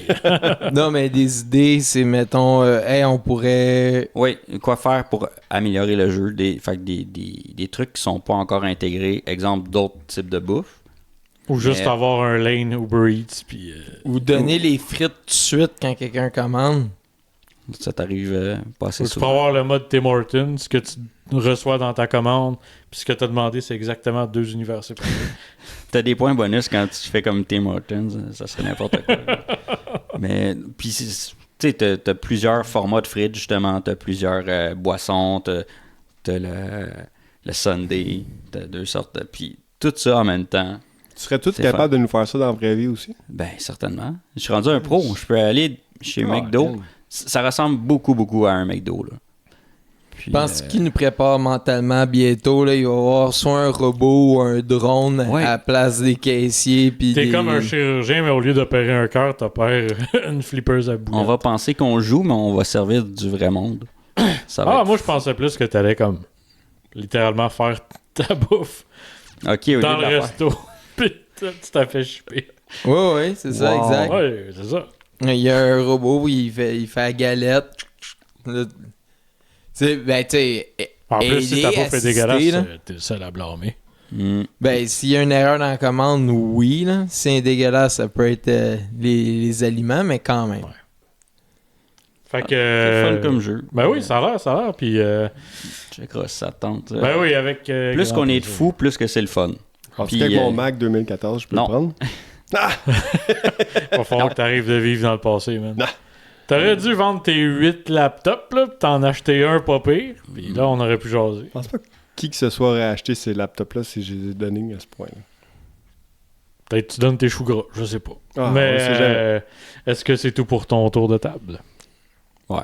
Non, mais des idées, c'est, mettons, on pourrait... Oui, quoi faire pour améliorer le jeu. Des trucs qui sont pas encore intégrés. Exemple, d'autres types de bouffe. Ou juste avoir un lane Uber Eats. Puis, Ou donner les frites tout de suite quand quelqu'un commande. Ça t'arrive pas assez tu peux souvent. avoir le mode Tim Hortons, ce que tu reçois dans ta commande, puis ce que tu as demandé, c'est exactement 2 univers séparés. T'as des points bonus quand tu fais comme Tim Hortons, ça serait n'importe quoi. Mais, puis, tu sais, t'as plusieurs formats de frites, justement. T'as plusieurs boissons, t'as le Sunday, t'as 2 sortes de... Puis, tout ça en même temps. Tu serais tous capable de nous faire ça dans la vraie vie aussi? Ben, certainement. Je suis rendu un pro. Je peux aller chez McDo. Ça ressemble beaucoup à un McDo, là. Puis, Je pense qu'il nous prépare mentalement bientôt. Là, il va y avoir soit un robot ou un drone à la place des caissiers. T'es comme un chirurgien, mais au lieu d'opérer un cœur, t'opères une flippeuse à boulettes. On va penser qu'on joue, mais on va servir du vrai monde. Moi, je pensais plus que t'allais comme littéralement faire ta bouffe dans le resto. Puis tu t'as fait chipper. Oui, c'est ça, exact. Oui, c'est ça. Il y a un robot où il fait la galette. En plus, si ta bouffe est dégueulasse, là, t'es le seul à blâmer. Ben, s'il y a une erreur dans la commande, oui. Là. Si c'est dégueulasse, ça peut être les aliments, mais quand même. Ouais. Fait que... c'est fun comme jeu. Ben oui, ça a l'air. Puis... Checkeras si ça te tente. Ben oui, avec... plus qu'on est de fous, plus que c'est le fun. En tout cas, avec mon Mac 2014, je peux le prendre? Va falloir que t'arrives de vivre dans le passé, man. Non. T'aurais dû vendre tes 8 laptops, là, pis t'en acheter un pas pire, pis là, on aurait pu jaser. Je pense pas que qui que ce soit aurait acheté ces laptops-là si je les ai donnés à ce point-là. Peut-être que tu donnes tes choux gras, je sais pas. Ah, mais est-ce que c'est tout pour ton tour de table? Ouais.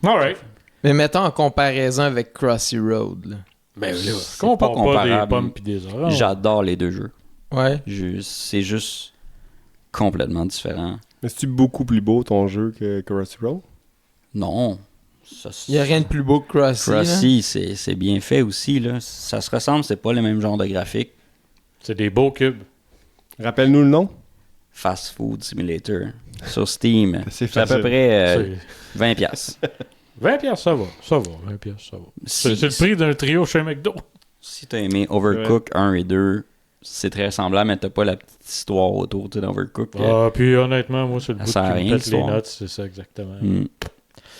Alright. Mais mettons en comparaison avec Crossy Road. Là. Ben là, c'est compare pas pas comparable. des pommes pis des oranges. J'adore les deux jeux. Ouais. C'est juste complètement différent. Mais c'est-tu beaucoup plus beau ton jeu que Crossy Road? Non. Il n'y a rien de plus beau que Crossy. Crossy, c'est bien fait aussi. Là. Ça se ressemble, c'est pas le même genre de graphique. C'est des beaux cubes. Rappelle-nous le nom. Fast Food Simulator. Sur Steam. C'est à peu près 20$. 20$, ça va. 20$, ça va. C'est le prix d'un trio chez McDo. Si t'as aimé Overcooked 1 et 2, c'est très semblable, mais t'as pas la petite histoire autour d'Overcooked. Puis honnêtement, moi, c'est le bout ça qui a me rien, pète les notes, c'est ça exactement.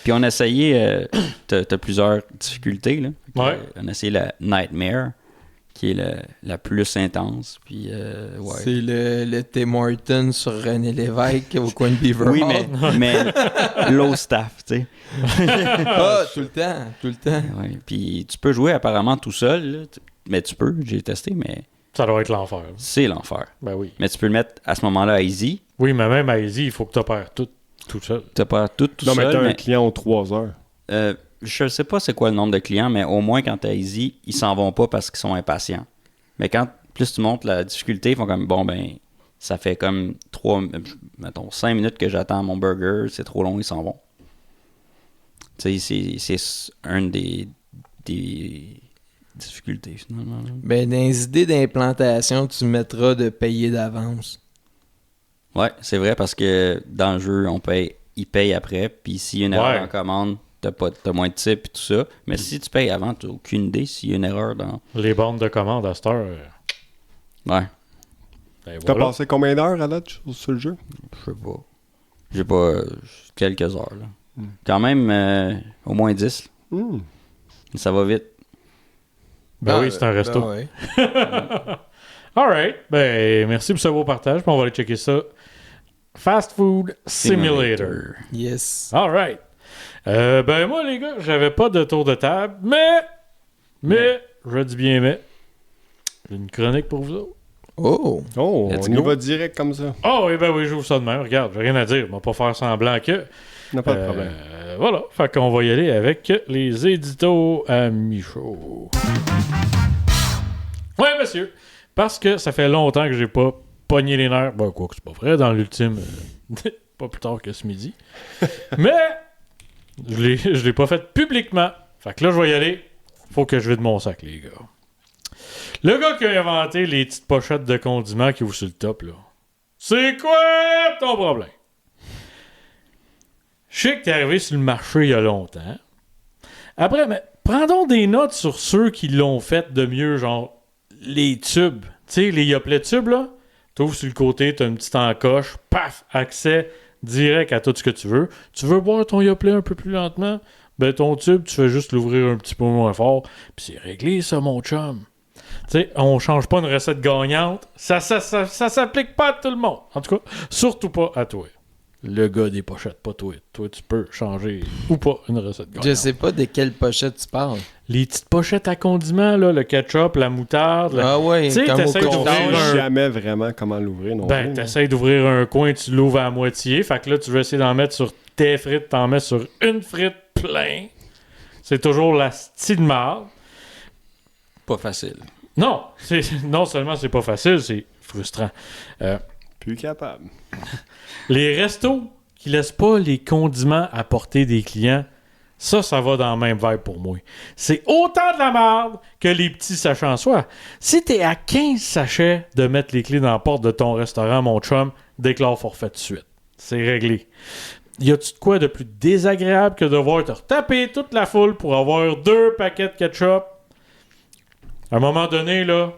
Puis on a essayé, t'as plusieurs difficultés. Là. Ouais. On a essayé la Nightmare, qui est la plus intense. Puis, ouais. C'est le Tim Hortons sur René Lévesque au coin de Beaver Oui, Hall. mais low staff, tu sais. Tout le temps. Ouais. Puis tu peux jouer apparemment tout seul, là. Mais tu peux, j'ai testé, mais Ça doit être l'enfer. c'est l'enfer. Ben oui. Mais tu peux le mettre à ce moment-là à easy. Oui, mais même à Easy, il faut que tu opères tout seul. T'as pas tout Non, mais seul, t'as un mais client aux 3 heures. je sais pas c'est quoi le nombre de clients, mais au moins quand t'as easy, ils s'en vont pas parce qu'ils sont impatients. Mais quand plus tu montes la difficulté, ils font comme bon ben ça fait comme 5 minutes que j'attends mon burger, c'est trop long, ils s'en vont. Tu sais, c'est une des difficultés finalement. Ben, dans les idées d'implantation, tu mettras de payer d'avance. Ouais, c'est vrai parce que dans le jeu, ils payent après, puis s'il y a une erreur en commande, t'as moins de types et tout ça. Mais si tu payes avant, t'as aucune idée s'il y a une erreur dans... Les bandes de commande à cette heure. Ouais. Ben, T'as voilà. passé combien d'heures à date sur le jeu? Je sais pas. J'ai pas quelques heures. Là. Quand même, au moins 10. Ça va vite. Ben oui, c'est un resto. Ben ouais. Alright. Ben, merci pour ce beau partage. Puis on va aller checker ça. Fast Food Simulator. Yes. Alright. Ben moi, les gars, j'avais pas de tour de table, mais, je dis bien mais, j'ai une chronique pour vous autres. Oh. Oh, Let's on y go. va direct comme ça. Oh, oui, ben oui, j'ouvre ça de même. Regarde, j'ai rien à dire. On va pas faire semblant que... N'a pas de problème. Voilà. Fait qu'on va y aller avec les éditos à Michaud. Ouais, monsieur. Parce que ça fait longtemps que j'ai pas pogné les nerfs. Ben, quoi que c'est pas vrai, dans l'ultime, pas plus tard que ce midi. Mais, je l'ai pas fait publiquement. Fait que là, je vais y aller. Faut que je vide mon sac, les gars. Le gars qui a inventé les petites pochettes de condiments qui vous sur le top, là. C'est quoi ton problème? Je sais que t'es arrivé sur le marché il y a longtemps. Après, mais prends donc des notes sur ceux qui l'ont fait de mieux, genre les tubes. Tu sais, les Yoplait tubes, là. T'ouvres sur le côté, t'as une petite encoche, paf, accès direct à tout ce que tu veux. Tu veux boire ton Yoplait un peu plus lentement? Ben, ton tube, tu fais juste l'ouvrir un petit peu moins fort. Puis c'est réglé, ça, mon chum. Tu sais, on change pas une recette gagnante. Ça s'applique pas à tout le monde. En tout cas, surtout pas à toi. Le gars des pochettes, pas toi. Toi, tu peux changer ou pas une recette gagnante. Je sais pas de quelle pochette tu parles. Les petites pochettes à condiments, là, le ketchup, la moutarde. Ah ouais, Tu sais, comme au t'essayes On d'ouvrir cottage. sait un- jamais vraiment comment l'ouvrir non Ben, plus. t'essayes d'ouvrir un coin, tu l'ouvres à moitié. Fait que là, tu veux essayer d'en mettre sur tes frites, t'en mets sur une frite plein. C'est toujours la style de marde. Pas facile. Non, non seulement c'est pas facile, c'est frustrant. Plus capable. Les restos qui laissent pas les condiments à portée des clients, ça va dans le même vibe pour moi. C'est autant de la merde que les petits sachets en soi. Si t'es à 15 sachets de mettre les clés dans la porte de ton restaurant, mon chum, déclare forfait de suite. C'est réglé. Y a-tu de quoi de plus désagréable que de devoir te retaper toute la foule pour avoir 2 paquets de ketchup? À un moment donné, là,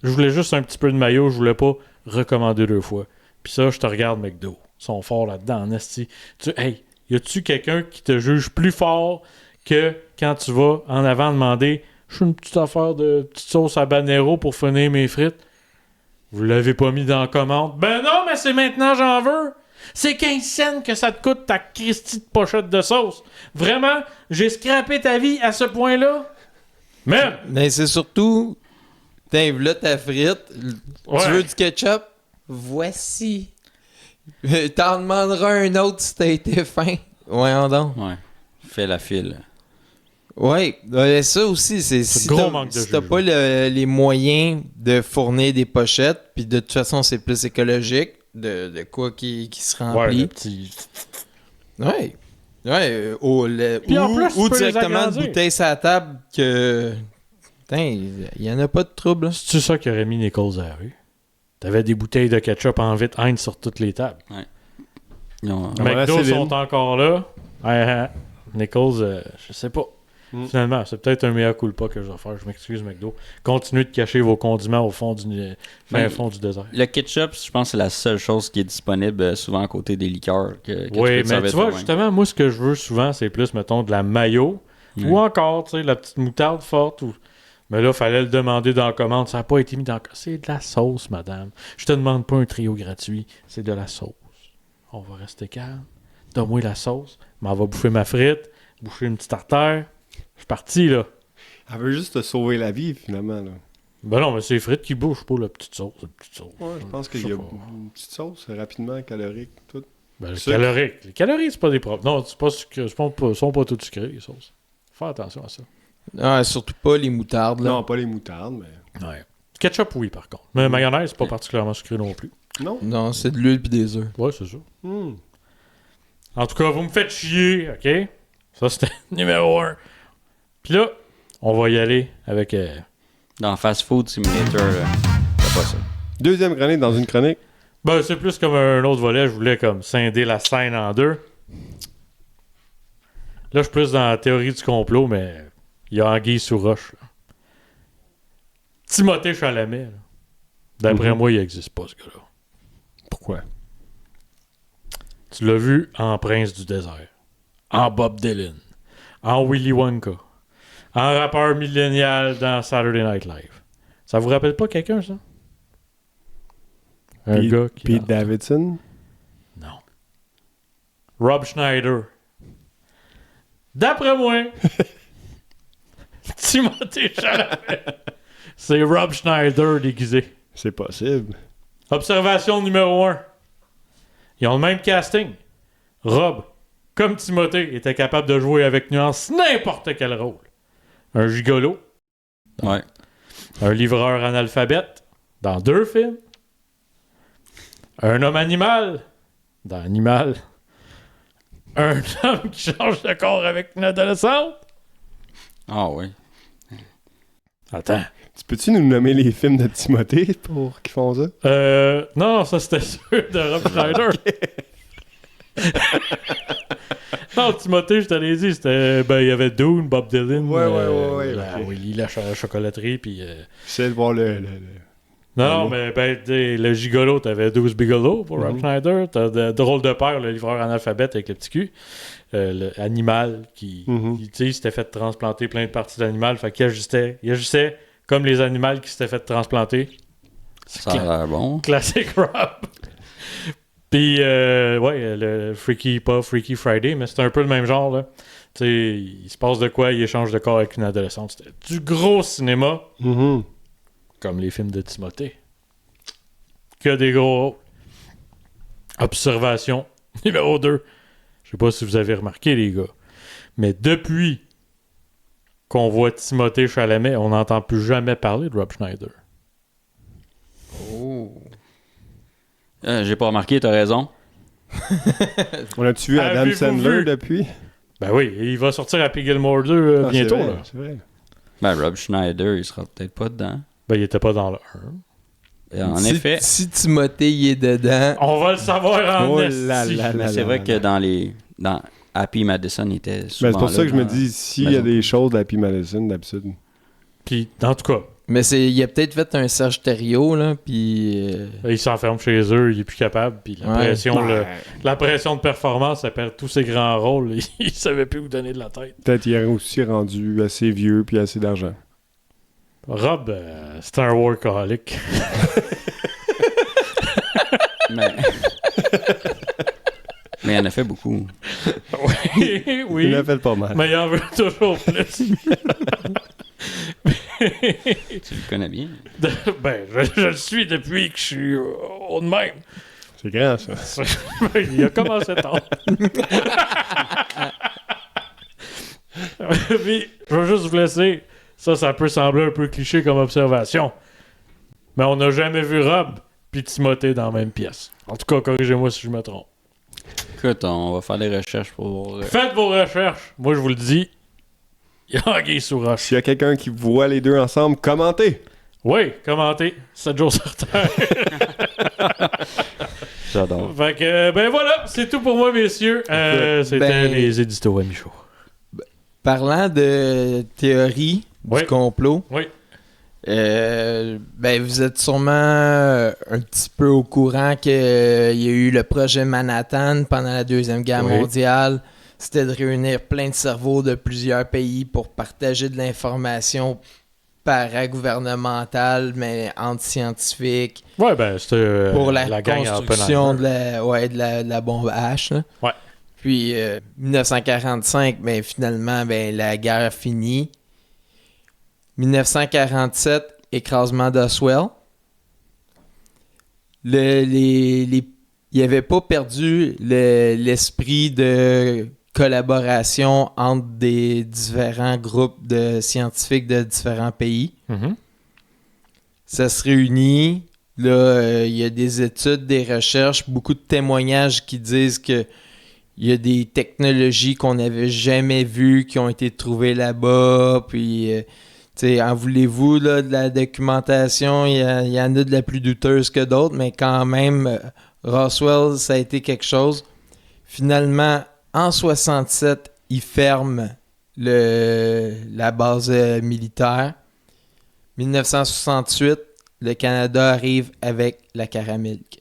je voulais juste un petit peu de mayo, je voulais pas recommander 2 fois. Puis ça, je te regarde, McDo. Ils sont forts là-dedans, en esti. Hey, y a-tu quelqu'un qui te juge plus fort que quand tu vas en avant demander « Je suis une petite affaire de petite sauce habanero pour finir mes frites. » Vous l'avez pas mis dans la commande. Ben non, mais c'est maintenant j'en veux. C'est 15 cents que ça te coûte ta Christie de pochette de sauce. Vraiment, j'ai scrappé ta vie à ce point-là. Man! Mais c'est surtout, t'as là ta frite, Ouais. tu veux du ketchup? Voici. T'en demanderas un autre si t'as été fin. Voyons donc. Ouais. Fais la file. Ouais, ça aussi, c'est si gros t'as, manque de si t'as jugement. pas les moyens de fournir des pochettes, puis de toute façon c'est plus écologique, de quoi qui se Ouais, remplit. le petit... Ouais. Ouais, Puis en plus, tu ou peux les directement de agrandir. bouteilles sur la table que... Putain, il y en a pas de trouble. Là. C'est-tu ça qui aurait mis Nichols à la rue? T'avais des bouteilles de ketchup en vite Heinz sur toutes les tables. Ils ont- Ouais, McDo Céline. sont encore là. Nichols, je sais pas. Finalement, c'est peut-être un mea culpa que je vais faire. Je m'excuse, McDo. Continuez de cacher vos condiments au fond du fond du désert. Le ketchup, je pense que c'est la seule chose qui est disponible souvent à côté des liqueurs. Que tu peux Oui, te mais servir tu vois, toi-même. justement, moi, ce que je veux souvent, c'est plus, mettons, de la mayo ou encore, tu sais, la petite moutarde forte. Mais là, il fallait le demander dans la commande. Ça n'a pas été mis dans la commande. C'est de la sauce, madame. Je te demande pas un trio gratuit. C'est de la sauce. On va rester calme. Donne-moi la sauce. M'en va bouffer ma frite, boucher une petite artère. Je suis parti, là. Elle veut juste te sauver la vie, finalement. Là. Ben non, mais c'est les frites qui bougent pas la petite sauce. Ouais, je pense qu'il y a une petite sauce rapidement calorique, tout. Ben, le Sucre. calorique. Les calories, c'est pas des problèmes. Non, c'est pas sucré. Sont pas toutes sucrées, les sauces. Faut faire attention à ça. Ah, surtout pas les moutardes. Là. Non, pas les moutardes, mais... Ouais. Ketchup, oui, par contre. Mais mayonnaise, c'est pas particulièrement sucré non plus. Non. Non, c'est de l'huile pis des œufs. Ouais, c'est ça. Hmm. En tout cas, vous me faites chier, OK? Ça, c'était numéro 1. Puis là, on va y aller avec... Dans Fast Food Simulator, là, t'as pas ça. Deuxième chronique dans une chronique. Ben, c'est plus comme un autre volet. Je voulais comme scinder la scène en deux. Là, je suis plus dans la théorie du complot, mais il y a anguille sous roche. Là. Timothée Chalamet, là. D'après moi, il n'existe pas, ce gars-là. Pourquoi? Tu l'as vu en Prince du désert, en Bob Dylan, en Willy Wonka, en rappeur millénial dans Saturday Night Live. Ça vous rappelle pas quelqu'un, ça? Un gars qui... Pete Davidson? Non. Rob Schneider. D'après moi, Timothée Chalamet, c'est Rob Schneider déguisé. C'est possible. Observation numéro 1. Ils ont le même casting. Rob, comme Timothée, était capable de jouer avec nuance n'importe quel rôle. Un gigolo. Ouais. Un livreur analphabète. Dans 2 films. Un homme animal. Dans Animal. Un homme qui change de corps avec une adolescente. Ah oui. Attends. Tu peux-tu nous nommer les films de Timothée pour qu'ils font ça? Non, ça c'était ceux de Rob Schneider. Non, Timothée, je te l'ai dit, c'était... Ben, il y avait Dune, Bob Dylan. Ouais. Willy, la chocolaterie, puis... J'essaie de voir le... Non, mais ben, le gigolo, t'avais 12 Bigelow pour Rob Schneider. T'as de Drôle de père, le livreur analphabète avec le petit cul. L'animal qui tu sais, s'était fait transplanter plein de parties d'animal. Fait qu'il ajustait comme les animaux qui s'étaient fait transplanter. Ça a l'air bon. Classique Rob. Puis, ouais, le pas Freaky Friday, mais c'est un peu le même genre, là. Tu sais, il se passe de quoi, il échange de corps avec une adolescente. C'était du gros cinéma. Comme les films de Timothée. Que des gros... Observation numéro 2. Je sais pas si vous avez remarqué, les gars. Mais depuis qu'on voit Timothée Chalamet, on n'entend plus jamais parler de Rob Schneider. Oh. J'ai pas remarqué, t'as raison. On a-tu vu Adam Sandler depuis? Ben oui, il va sortir Happy Gilmore 2 bientôt. C'est vrai, là. c'est vrai. Ben, Rob Schneider, il sera peut-être pas dedans. Ben, il était pas dans le 1. En effet. Si Timothée y est dedans... On va le savoir en esti. Mais c'est vrai que dans Happy Madison, il était souvent Ben, c'est pour ça que je me dans- dis, s'il y a des choses d'Happy Madison d'habitude. Puis, en tout cas, Mais il a peut-être fait un Serge Thériault, là, puis... il s'enferme chez eux, il est plus capable. Puis la Ouais. pression, la pression de performance, ça perd tous ses grands rôles. Il savait plus où donner de la tête. Peut-être qu'il est aussi rendu assez vieux puis assez d'argent. Rob, c'est un workaholic. Mais... Mais il en a fait beaucoup. Oui, oui. Il l'a fait pas mal. Mais il en veut toujours plus. Tu le connais bien. Ben, je le suis depuis que je suis haut de même. C'est grand, ça. Il a commencé tard. Puis, je veux juste vous laisser. Ça peut sembler un peu cliché comme observation. Mais on n'a jamais vu Rob puis Timothée dans la même pièce. En tout cas, corrigez-moi si je me trompe. Écoute, on va faire des recherches pour... Faites vos recherches. Moi, je vous le dis. Il y a anguille sous roche. S'il y a quelqu'un qui voit les deux ensemble, commentez! Oui, commentez. 7 jours sur Terre. J'adore. Fait que, ben voilà, c'est tout pour moi, messieurs. C'était Ben- les éditos à Michaud. Parlant de théorie Oui. du complot, Oui. ben vous êtes sûrement un petit peu au courant qu'il y a eu le projet Manhattan pendant la Deuxième Guerre Oui. mondiale. C'était de réunir plein de cerveaux de plusieurs pays pour partager de l'information paragouvernementale, mais anti-scientifique, Ouais, ben c'était pour la, gang à construction Oppenheimer. de la bombe H. Là. Ouais. Puis 1945, ben, finalement, ben, la guerre finit. 1947, écrasement d'Oswell. Il n'avait pas perdu l'esprit de collaboration entre des différents groupes de scientifiques de différents pays. Mhm. Ça se réunit. Là, il y a des études, des recherches, beaucoup de témoignages qui disent que il y a des technologies qu'on n'avait jamais vues qui ont été trouvées là-bas. Puis, tu sais, en voulez-vous là, de la documentation, il y en a de la plus douteuse que d'autres, mais quand même, Roswell, ça a été quelque chose. Finalement, en 67, il ferme la base militaire. 1968, le Canada arrive avec la caramilk.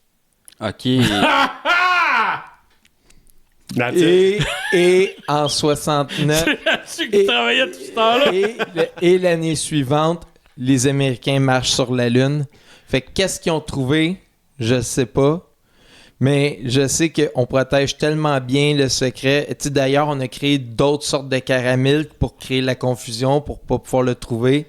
OK. Et en 69... C'est là-dessus qu'il travaillait tout ce temps-là. Et l'année suivante, les Américains marchent sur la Lune. Fait que qu'est-ce qu'ils ont trouvé? Je sais pas. Mais je sais qu'on protège tellement bien le secret. D'ailleurs, on a créé d'autres sortes de caramilk pour créer la confusion, pour pas pouvoir le trouver.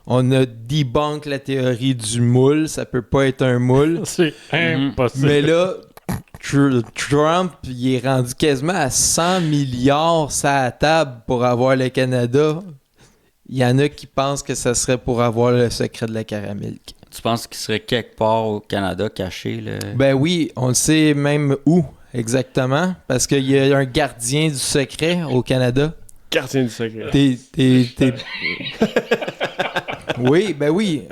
On a debunk la théorie du moule. Ça peut pas être un moule. C'est impossible. Mais là, Trump, il est rendu quasiment à 100 milliards sur la table pour avoir le Canada. Il y en a qui pensent que ça serait pour avoir le secret de la caramilk. Tu penses qu'il serait quelque part au Canada caché, là? Ben oui, on le sait même où exactement, parce qu'il y a un gardien du secret au Canada. Gardien du secret. Oui, ben oui.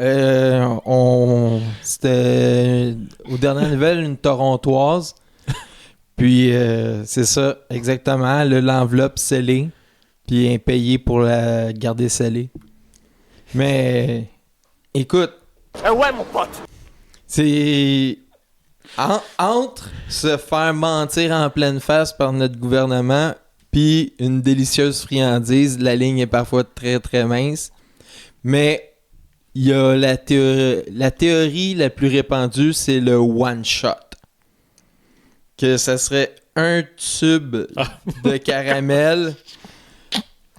C'était aux dernières nouvelles une Torontoise. Puis c'est ça, exactement. L'enveloppe scellée. Puis impayé pour la garder scellée. Mais écoute. Ouais, mon pote! C'est. Entre se faire mentir en pleine face par notre gouvernement, puis une délicieuse friandise, la ligne est parfois très très mince. Mais il y a la théorie la plus répandue, c'est le one shot. Que ça serait un tube de caramel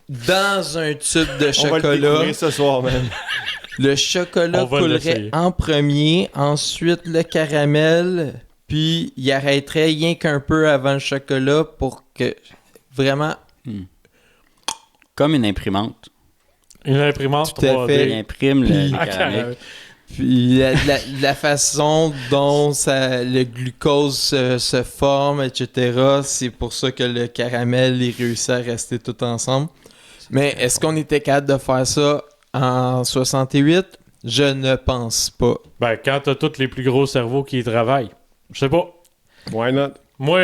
dans un tube de chocolat. On va le découvrir ce soir même. Le chocolat coulerait en premier, ensuite le caramel, puis il arrêterait rien qu'un peu avant le chocolat pour que vraiment... Comme une imprimante. Une imprimante Tout à 3D. fait. Il imprime le caramel. Puis la façon dont le glucose se forme, etc., c'est pour ça que le caramel il réussit à rester tout ensemble. Mais est-ce qu'on était capable de faire ça en 68? Je ne pense pas. Ben, quand t'as tous les plus gros cerveaux qui y travaillent. Je sais pas. Why not? Moi,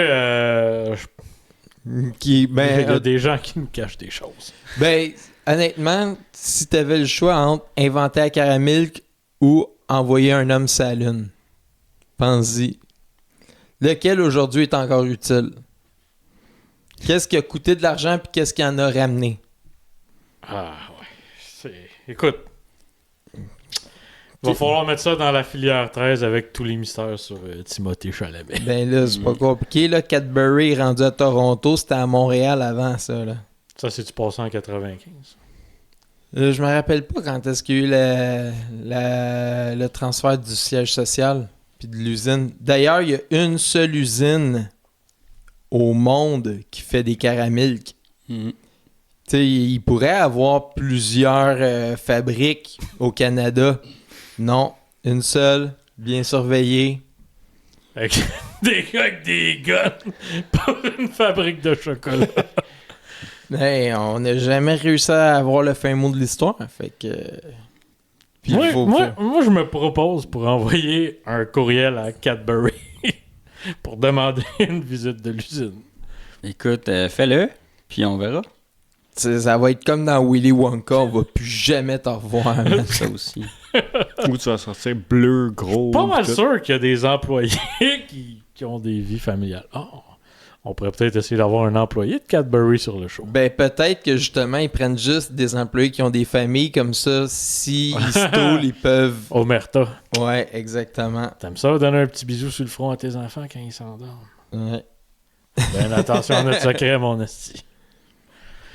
il y a des gens qui me cachent des choses. Ben, honnêtement, si t'avais le choix entre inventer la caramilk ou envoyer un homme sur la Lune, pense-y. Lequel aujourd'hui est encore utile? Qu'est-ce qui a coûté de l'argent puis qu'est-ce qui en a ramené? Ah, ouais. Écoute. Il va falloir mettre ça dans la filière 13 avec tous les mystères sur Timothée Chalamet. Ben là, c'est pas compliqué. Là. Cadbury est rendu à Toronto. C'était à Montréal avant ça. Là. Ça, c'est-tu passé en 95? Je me rappelle pas quand est-ce qu'il y a eu le transfert du siège social puis de l'usine. D'ailleurs, il y a une seule usine au monde qui fait des caramilk. Tu sais, il pourrait avoir plusieurs fabriques au Canada. Non, une seule, bien surveillée. Avec des gars avec des guns pour une fabrique de chocolat. Hey, on n'a jamais réussi à avoir le fin mot de l'histoire. Fait que. Puis moi, je me propose pour envoyer un courriel à Cadbury pour demander une visite de l'usine. Écoute, fais-le, puis on verra. Ça va être comme dans Willy Wonka, on va plus jamais t'en revoir. Ça aussi. Ou tu vas sortir bleu, gros. Pas mal tout. sûr qu'il y a des employés qui ont des vies familiales. Oh, on pourrait peut-être essayer d'avoir un employé de Cadbury sur le show. Ben peut-être que justement ils prennent juste des employés qui ont des familles comme ça. Si ils se toulent, ils peuvent. Omerta. Ouais, exactement. T'aimes ça, donner un petit bisou sur le front à tes enfants quand ils s'endorment? Ouais. Ben attention à notre secret, mon esti.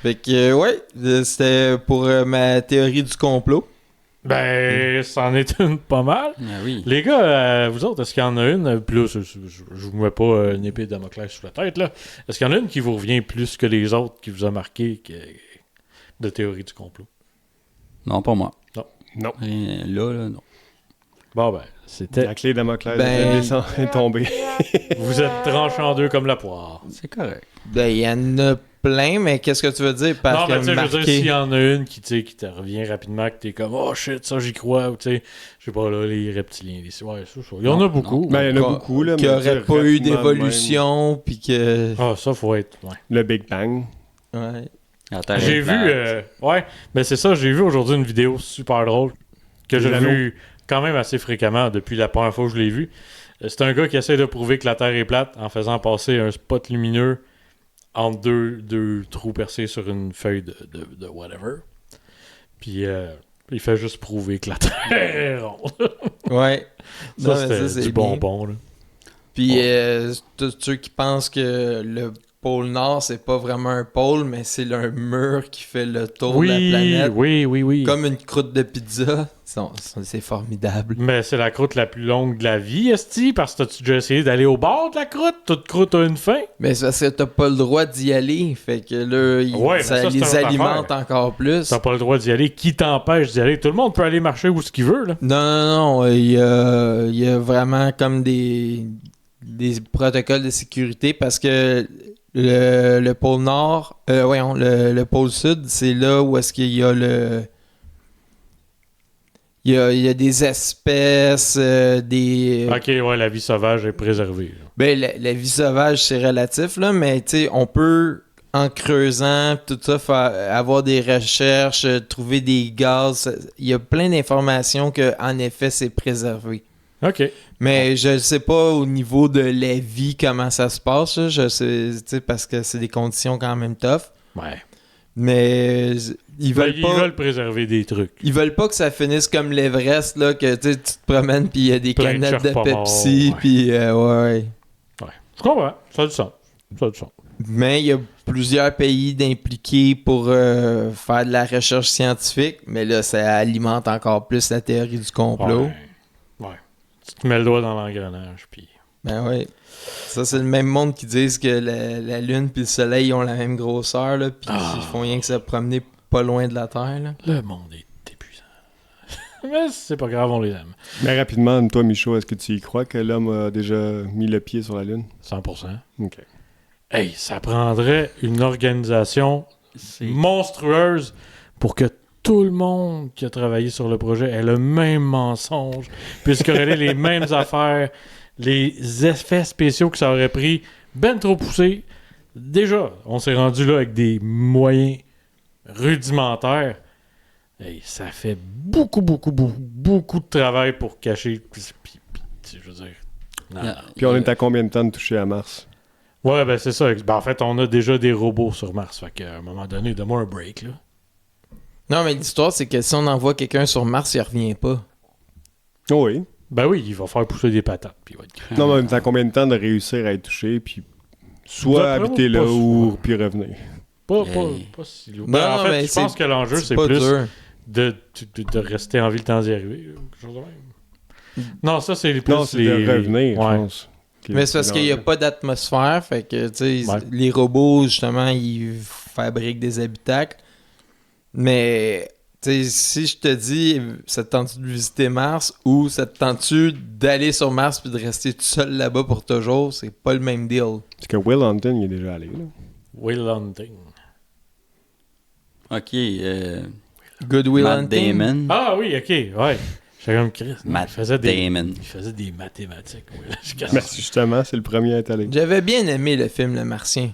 Fait que ouais, c'était pour ma théorie du complot. Ben, c'en est une pas mal. Ah oui. Les gars, vous autres, est-ce qu'il y en a une? Puis là, je vous mets pas une épée de Damoclès sur la tête, là. Est-ce qu'il y en a une qui vous revient plus que les autres, qui vous a marqué de théorie du complot? Non, pas moi. Non. Là, non. Bon, ben, c'était... La clé de Damoclès Ben- est tombée. Vous êtes tranchés en deux comme la poire. C'est correct. Ben il y en a plein, mais qu'est-ce que tu veux dire par Non, mais tu sais, je veux dire, marqué? s'il y en a une qui te revient rapidement, que t'es comme, oh shit, ça j'y crois, ou tu sais, je sais pas, là, les reptiliens, ouais, ça. Il y en a beaucoup. Ben, il y en a Qu'on- beaucoup, là. Qu'il n'y mais aurait tu pas sais, eu rapidement de d'évolution, puis que... Ah, ça, faut être. Ouais. même. Le Big Bang. Ouais. La Terre J'ai est vu, plate. ouais, mais c'est ça, j'ai vu aujourd'hui une vidéo super drôle que Des j'ai anneaux. vu quand même assez fréquemment depuis la première fois que je l'ai vu. C'est un gars qui essaie de prouver que la Terre est plate en faisant passer un spot lumineux entre deux trous percés sur une feuille de whatever. Puis il fait juste prouver que la Terre est ronde. Ouais. Ça, Non, c'était du bonbon. Là. Puis tous ceux qui pensent que le pôle Nord, c'est pas vraiment un pôle, mais c'est un mur qui fait le tour de la planète. Oui. Comme une croûte de pizza. C'est formidable. Mais c'est la croûte la plus longue de la vie, esti, parce que t'as-tu déjà essayé d'aller au bord de la croûte? Toute croûte a une fin. Mais c'est parce que t'as pas le droit d'y aller. Fait que là, ça ça, c'est les une autre alimente affaire. encore plus. T'as pas le droit d'y aller. Qui t'empêche d'y aller? Tout le monde peut aller marcher où ce qu'il veut, là. Non. Il y a vraiment comme des protocoles de sécurité parce que le pôle Nord, le pôle Sud, c'est là où est-ce qu'il y a il y a des espèces, des... Ok, ouais, la vie sauvage est préservée. Là. Ben, la vie sauvage, c'est relatif, là, mais tu sais, on peut, en creusant, tout ça, avoir des recherches, trouver des gaz. Il y a plein d'informations qu'en effet, c'est préservé. Ok. Mais je ne sais pas au niveau de la vie comment ça se passe. Là. Je sais, tu sais, parce que c'est des conditions quand même tough. Ouais. Mais ils veulent préserver des trucs. Ils veulent pas que ça finisse comme l'Everest, là, que tu te promènes puis il y a des Plein de canettes de Sherpas Pepsi, morts, ouais. puis ouais. Ouais. Je comprends. Ça a du sens. Mais il y a plusieurs pays d'impliqués pour faire de la recherche scientifique, mais là, ça alimente encore plus la théorie du complot. Ouais. Tu te mets le doigt dans l'engrenage, puis... Ben oui. Ça, c'est le même monde qui disent que la Lune puis le Soleil ont la même grosseur, là, puis ils font rien que se promener pas loin de la Terre, là. Le monde est épuisant. Mais c'est pas grave, on les aime. Mais rapidement, toi, Michaud, est-ce que tu y crois que l'homme a déjà mis le pied sur la Lune? 100%. OK. Hey, ça prendrait une organisation monstrueuse pour que tout le monde qui a travaillé sur le projet ait le même mensonge, puisse corréler les mêmes affaires, les effets spéciaux que ça aurait pris, ben trop poussés. Déjà, on s'est rendu là avec des moyens rudimentaires. Hey, ça fait beaucoup de travail pour cacher. Puis, je veux dire... Non. Puis on est à combien de temps de toucher à Mars? Ouais, ben c'est ça. Ben, en fait, on a déjà des robots sur Mars. Fait qu'à un moment donné, donne-moi un break, là. Non, mais l'histoire, c'est que si on envoie quelqu'un sur Mars, il revient pas. Oh oui. Ben oui, il va faire pousser des patates. Puis il va être... Non, mais t'as combien de temps de réussir à être touché, puis soit D'après habiter moi, là pas ou puis revenir? Pas si lourd. Ben, en fait, je pense que l'enjeu, c'est pas plus dur. de rester en vie le temps d'y arriver. Quelque chose de même. Non, ça, c'est plus Non, c'est de revenir, je pense. Mais c'est parce qu'il n'y a pas d'atmosphère, fait que, tu sais, Ouais. les robots, justement, ils fabriquent des habitacles. Mais, tu sais, si je te dis, ça te tente-tu de visiter Mars ou ça te tente-tu d'aller sur Mars puis de rester tout seul là-bas pour toujours, c'est pas le même deal. Parce que Will Hunting, il est déjà allé, là. Will Hunting. Ok. Good Will Matt Hunting. Damon. Ah oui, ok, ouais. J'étais comme Chris. Matt Il faisait Damon. des mathématiques. Ouais, Mais justement, c'est le premier à être allé. J'avais bien aimé le film Le Martien.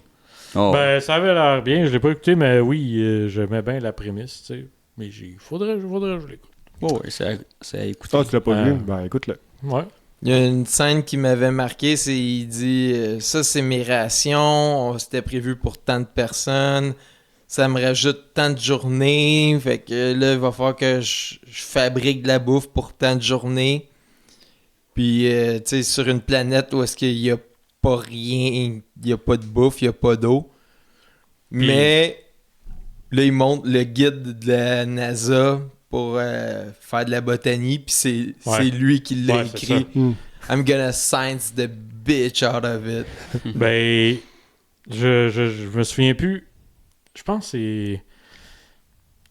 Oh. Ben, ça avait l'air bien. Je l'ai pas écouté, mais oui, j'aimais bien la prémisse, tu sais. Mais faudrait que je l'écoute. Oh, ouais, c'est à écouter. Ah, tu l'as pas vu? Euh, Ben, écoute-le. Ouais. Il y a une scène qui m'avait marqué, c'est il dit ça c'est mes rations, c'était prévu pour tant de personnes, ça me rajoute tant de journées, fait que là il va falloir que je fabrique de la bouffe pour tant de journées. Puis tu sais sur une planète où est-ce qu'il y a pas rien, il y a pas de bouffe, il y a pas d'eau. Mais là il montre le guide de la NASA pour faire de la botanie, puis c'est lui qui l'a c'est écrit. ça. I'm gonna science the bitch out of it. Ben, je me souviens plus. Je pense que c'est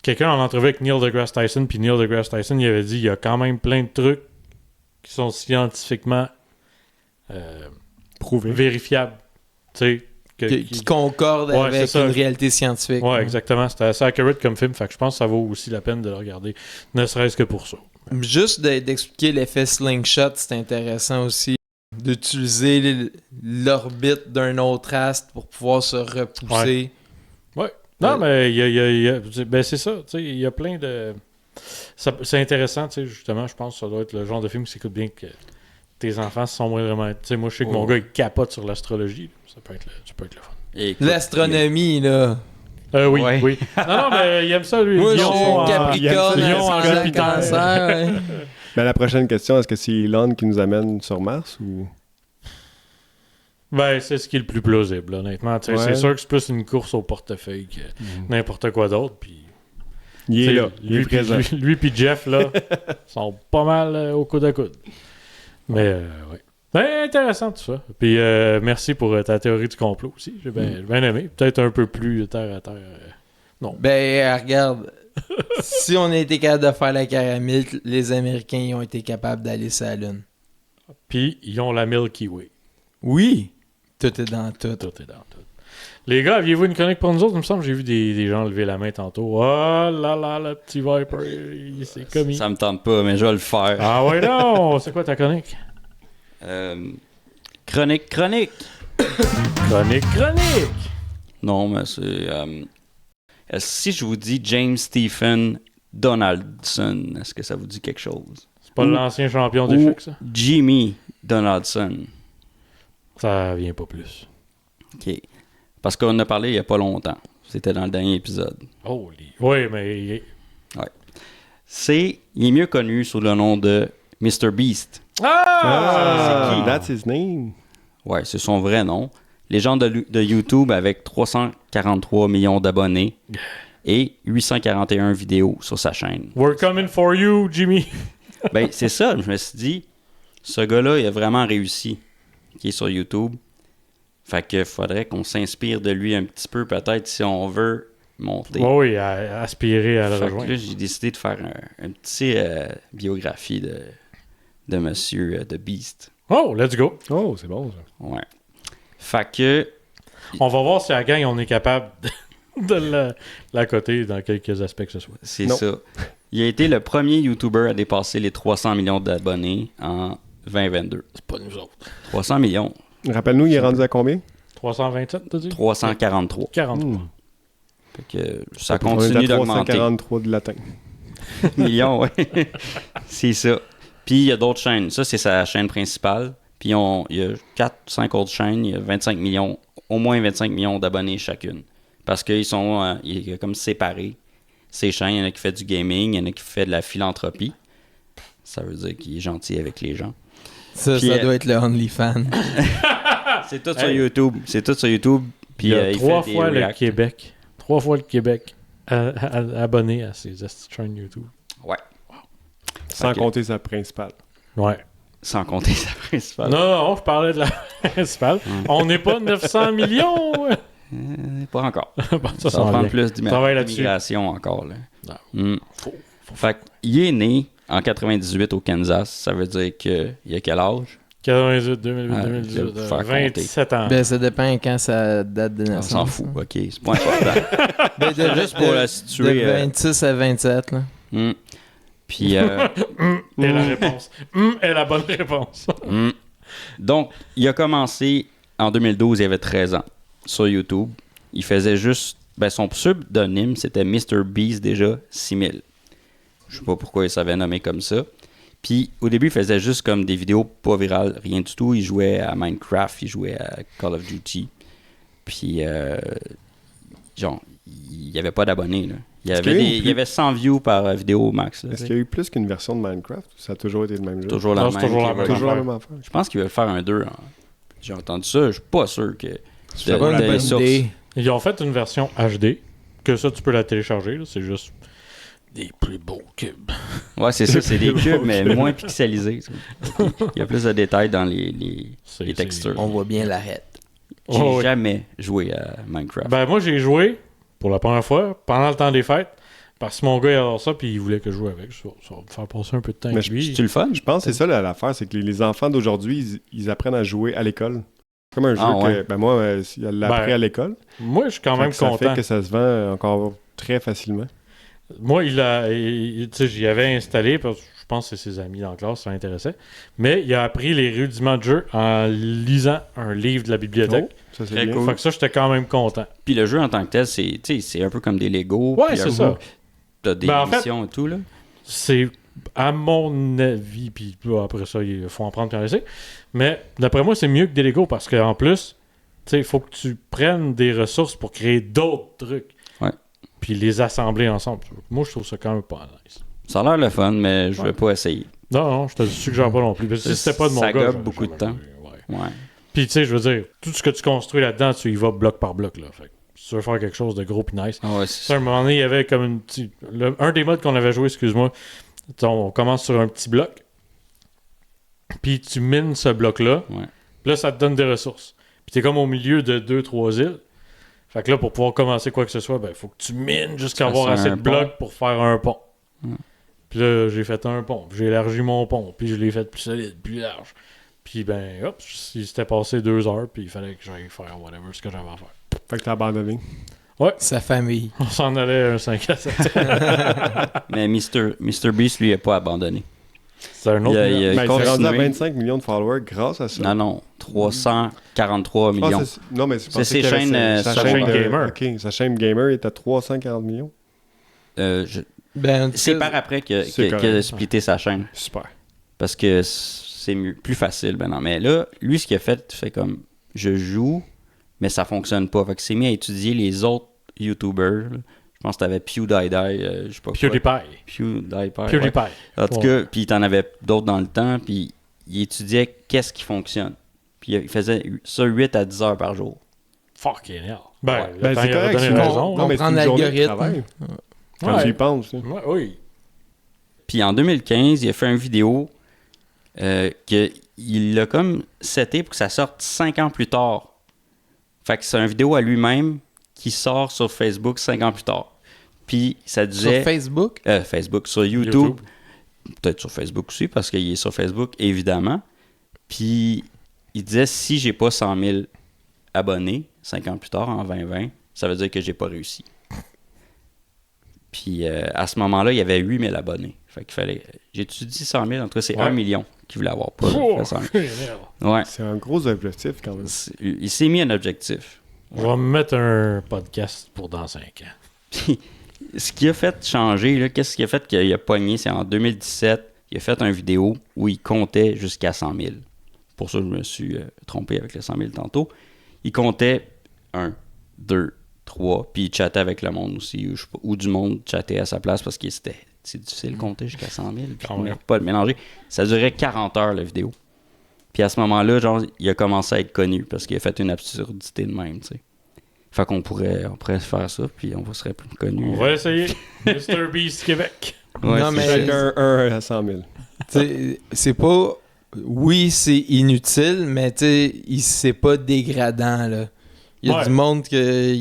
quelqu'un en entrevue avec Neil deGrasse Tyson, puis Neil deGrasse Tyson, il avait dit il y a quand même plein de trucs qui sont scientifiquement Prouvé. vérifiables. Tu sais, Qui concorde Ouais, avec c'est ça. une réalité scientifique. Ouais, exactement. C'était assez accurate comme film, fait que je pense que ça vaut aussi la peine de le regarder, ne serait-ce que pour ça. Juste d'expliquer l'effet slingshot, c'est intéressant aussi. D'utiliser l'orbite d'un autre astre pour pouvoir se repousser. Ouais. Non, mais ben c'est ça. Tu sais, il y a plein de... c'est intéressant, tu sais, justement, je pense que ça doit être le genre de film qui s'écoute bien que tes enfants sont vraiment... Tu sais, moi, je sais que mon gars, il capote sur l'astrologie. Ça peut être le fun. L'astronomie, là. Oui, Ouais. oui. Non, mais il aime ça, lui. Moi, je Lion suis Capricorne, Lion en cancer. Ouais. Ben, la prochaine question, est-ce que c'est Elon qui nous amène sur Mars ou... Ben, c'est ce qui est le plus plausible, honnêtement. Ouais. C'est sûr que c'est plus une course au portefeuille que n'importe quoi d'autre. Puis, il est là, il est présent. Lui puis Jeff, là, sont pas mal au coude à coude. Mais, ouais. Ben, intéressant tout ça. Puis, merci pour ta théorie du complot aussi. J'ai bien aimé. Peut-être un peu plus terre à terre. Non. Ben, regarde. Si on a été capable de faire la caramel, les Américains ils ont été capables d'aller sur la Lune. Puis, ils ont la Milky Way. Oui. Tout est dans tout. Tout est dans tout. Les gars, aviez-vous une chronique pour nous autres? Il me semble que j'ai vu des gens lever la main tantôt. Oh là là, le petit Viper, il s'est commis. Ça me tente pas, mais je vais le faire. Ah ouais, non! C'est quoi ta chronique? Chronique. Chronique! Non, mais c'est... si je vous dis James Stephen Donaldson, est-ce que ça vous dit quelque chose? C'est pas l'ancien champion d'échecs, ça? Jimmy Donaldson. Ça vient pas plus. OK. Parce qu'on en a parlé il y a pas longtemps. C'était dans le dernier épisode. Holy. Oui, mais... Ouais. Il est mieux connu sous le nom de Mr. Beast. Ah! C'est qui? That's his name. Ouais, c'est son vrai nom. Légende de YouTube avec 343 millions d'abonnés et 841 vidéos sur sa chaîne. We're coming for you, Jimmy. Ben, c'est ça. Je me suis dit, ce gars-là, il a vraiment réussi. Qui est sur YouTube. Fait que faudrait qu'on s'inspire de lui un petit peu, peut-être, si on veut monter. Oui, aspirer à le rejoindre. Là, j'ai décidé de faire un petit biographie de Monsieur The Beast. Oh, let's go. Oh, c'est bon, ça. Ouais. Fait que... On va voir si à la gang, on est capable de l'accoter dans quelques aspects que ce soit. C'est ça. Il a été le premier YouTuber à dépasser les 300 millions d'abonnés en 2022. C'est pas nous autres. 300 millions. Rappelle-nous, il est rendu à combien? 327, t'as dit? 343. 43. Fait que ça continue d'augmenter. 343 de latin. Millions, ouais. C'est ça. Puis il y a d'autres chaînes. Ça, c'est sa chaîne principale. Puis il y a 4-5 autres chaînes. Il y a 25 millions, au moins 25 millions d'abonnés chacune. Parce qu'ils sont il est comme séparés. Ces chaînes, il y en a qui fait du gaming, il y en a qui fait de la philanthropie. Ça veut dire qu'il est gentil avec les gens. Ça doit être le OnlyFans. C'est tout sur YouTube. C'est tout sur YouTube. Puis il y a il 3 fait fois des le Québec. 3 fois le Québec abonné à ses chaînes YouTube. Ouais. Sans compter sa principale. Ouais. Sans compter sa principale. Non, je parlais de la principale. On n'est pas 900 millions. Pas encore. Bon, ça prend plus d'immigration encore. Là. Fait qu'il est né en 98 au Kansas. Ça veut dire qu'il a quel âge? 98, 2008, 2018, 27 ans. Ben, ça dépend quand ça date de naissance. On s'en fout, ok. C'est pas important. Juste pour la situer. De 26 à 27, là. Et Puis... la réponse. Est la bonne réponse. Donc, il a commencé en 2012, il avait 13 ans, sur YouTube. Il faisait juste... Ben, son pseudonyme, c'était Mr. Beast, déjà, 6000. Je sais pas pourquoi il s'avait nommé comme ça. Puis, au début, il faisait juste comme des vidéos pas virales, rien du tout. Il jouait à Minecraft, il jouait à Call of Duty. Puis, genre, il n'y avait pas d'abonnés, là. Il y avait 100 views par vidéo max. Est-ce qu'il y a eu plus qu'une version de Minecraft? Ça a toujours été le même jeu? Toujours la même. Toujours la même affaire. Je pense qu'ils veulent faire un 2. J'ai entendu ça, je suis pas sûr que... C'est pas une bonne idée. Ils ont fait une version HD, que ça, tu peux la télécharger. Là. C'est juste des plus beaux cubes. Ouais, c'est ça, c'est des cubes, mais moins pixelisés. Il y a plus de détails dans les textures. On voit bien l'arête. J'ai jamais joué à Minecraft. Ben, moi, j'ai joué pour la première fois pendant le temps des fêtes. Parce que mon gars, il adore ça, puis il voulait que je joue avec. Ça va me faire passer un peu de temps avec lui. C'est le fun? Je pense que c'est ça l'affaire, c'est que les enfants d'aujourd'hui, ils apprennent à jouer à l'école. Comme un jeu que, ben moi, il l'a appris à l'école. Moi, je suis quand même content. Ça fait que ça se vend encore très facilement. Moi, j'y avais installé, parce que je pense que c'est ses amis dans la classe, ça l'intéressait. Mais il a appris les rudiments de jeu en lisant un livre de la bibliothèque. Oh, ça, c'est très bien. cool. Fait que ça, j'étais quand même content. Puis le jeu en tant que tel, c'est un peu comme des Lego. Ouais, c'est ça. T'as des missions et tout, là. c'est, à mon avis, puis après ça, il faut en prendre puis en laisser, mais d'après moi, c'est mieux que des Lego parce qu'en plus, tu sais, il faut que tu prennes des ressources pour créer d'autres trucs. Ouais. Puis les assembler ensemble. Moi, je trouve ça quand même pas nice. Ça a l'air le fun, mais je vais pas essayer. Non, je te suggère pas non plus. Parce que si c'était pas de mon Ça gars, gobe beaucoup de temps. Ouais. Ouais. Puis tu sais, je veux dire, tout ce que tu construis là-dedans, tu y vas bloc par bloc. Là. Fait que si tu veux faire quelque chose de gros pis nice. Ah ouais, À un moment donné, il y avait comme une petite... un des modes qu'on avait joué, excuse-moi, on commence sur un petit bloc. Puis tu mines ce bloc-là. Ouais. Puis là, ça te donne des ressources. Puis t'es comme au milieu de 2-3 îles. Fait que là, pour pouvoir commencer quoi que ce soit, ben, il faut que tu mines jusqu'à avoir fasses assez un de blocs pour faire un pont. Puis là, j'ai fait un pont. Puis j'ai élargi mon pont. Puis je l'ai fait plus solide, plus large. Puis ben, hop, il s'était passé 2 heures. Puis il fallait que j'aille faire whatever ce que j'avais à faire. Fait que t'as abandonné. Ouais. Sa famille. On s'en allait un 5 à 7. Mais Mr. Beast, lui, il n'a pas abandonné. C'est un autre. Il a Ben, il s'est rendu à continué. 25 millions de followers grâce à ça. Non, 343 millions. Non, mais c'est ses chaînes, sa sa chaîne gamer. OK, sa chaîne gamer est à 340 millions. Ben, C'est par après qu'il C'est a correct. splitté sa chaîne. Super. Parce que c'est plus facile maintenant. Mais là, lui, ce qu'il a fait comme je joue, mais ça fonctionne pas. Fait que c'est mis à étudier les autres YouTubers. Là. Je pense que t'avais PewDiePie, je sais pas quoi. PewDiePie. PewDiePie. Ouais. En tout cas, puis t'en avais d'autres dans le temps, puis il étudiait qu'est-ce qui fonctionne. Puis il faisait ça 8 à 10 heures par jour. Fucking hell. Ben, Ben, attends, c'est il avait correct. donné sinon- raison. Non, mais c'est une Comprendre journée de l'algorithme. travail. Quand Ouais. tu y penses. là. Ouais, oui. Puis en 2015, il a fait une vidéo qu'il l'a comme seté pour que ça sorte 5 ans plus tard. Fait que c'est une vidéo à lui-même qui sort sur Facebook 5 ans plus tard. Puis ça disait... Sur Facebook? Facebook. Sur YouTube. Peut-être sur Facebook aussi, parce qu'il est sur Facebook, évidemment. Puis il disait, si j'ai pas 100 000 abonnés 5 ans plus tard, en 2020, ça veut dire que j'ai pas réussi. Puis à ce moment-là, il y avait 8 000 abonnés. Fait qu'il fallait... J'ai-tu dit 100 000? En tout cas, c'est 1 million qu'il voulait avoir. Pas Oh, 100 000. fucking hell. Ouais. C'est un gros objectif quand même. Il s'est mis un objectif. On va me mettre un podcast pour dans 5 ans. Puis, ce qui a fait changer, là, qu'est-ce qui a fait qu'il a pogné, c'est en 2017, il a fait une vidéo où il comptait jusqu'à 100 000. Pour ça, je me suis trompé avec les 100 000 tantôt. Il comptait 1, 2, 3, puis il chattait avec le monde aussi, ou, je sais pas, ou du monde chattait à sa place parce que c'est difficile de compter jusqu'à 100 000, puis on ne peut pas le mélanger. Ça durait 40 heures, la vidéo. Puis à ce moment-là, genre, il a commencé à être connu parce qu'il a fait une absurdité de même, tu sais. Fait qu'on pourrait faire ça, puis on serait plus connu. On va essayer. Mr. Beast Québec. Ouais, Non, c'est mais- ça. Chacun 1 à 100 000. T'sais, c'est pas... Oui, c'est inutile, mais c'est pas dégradant, là. Il y a Ouais. du monde que...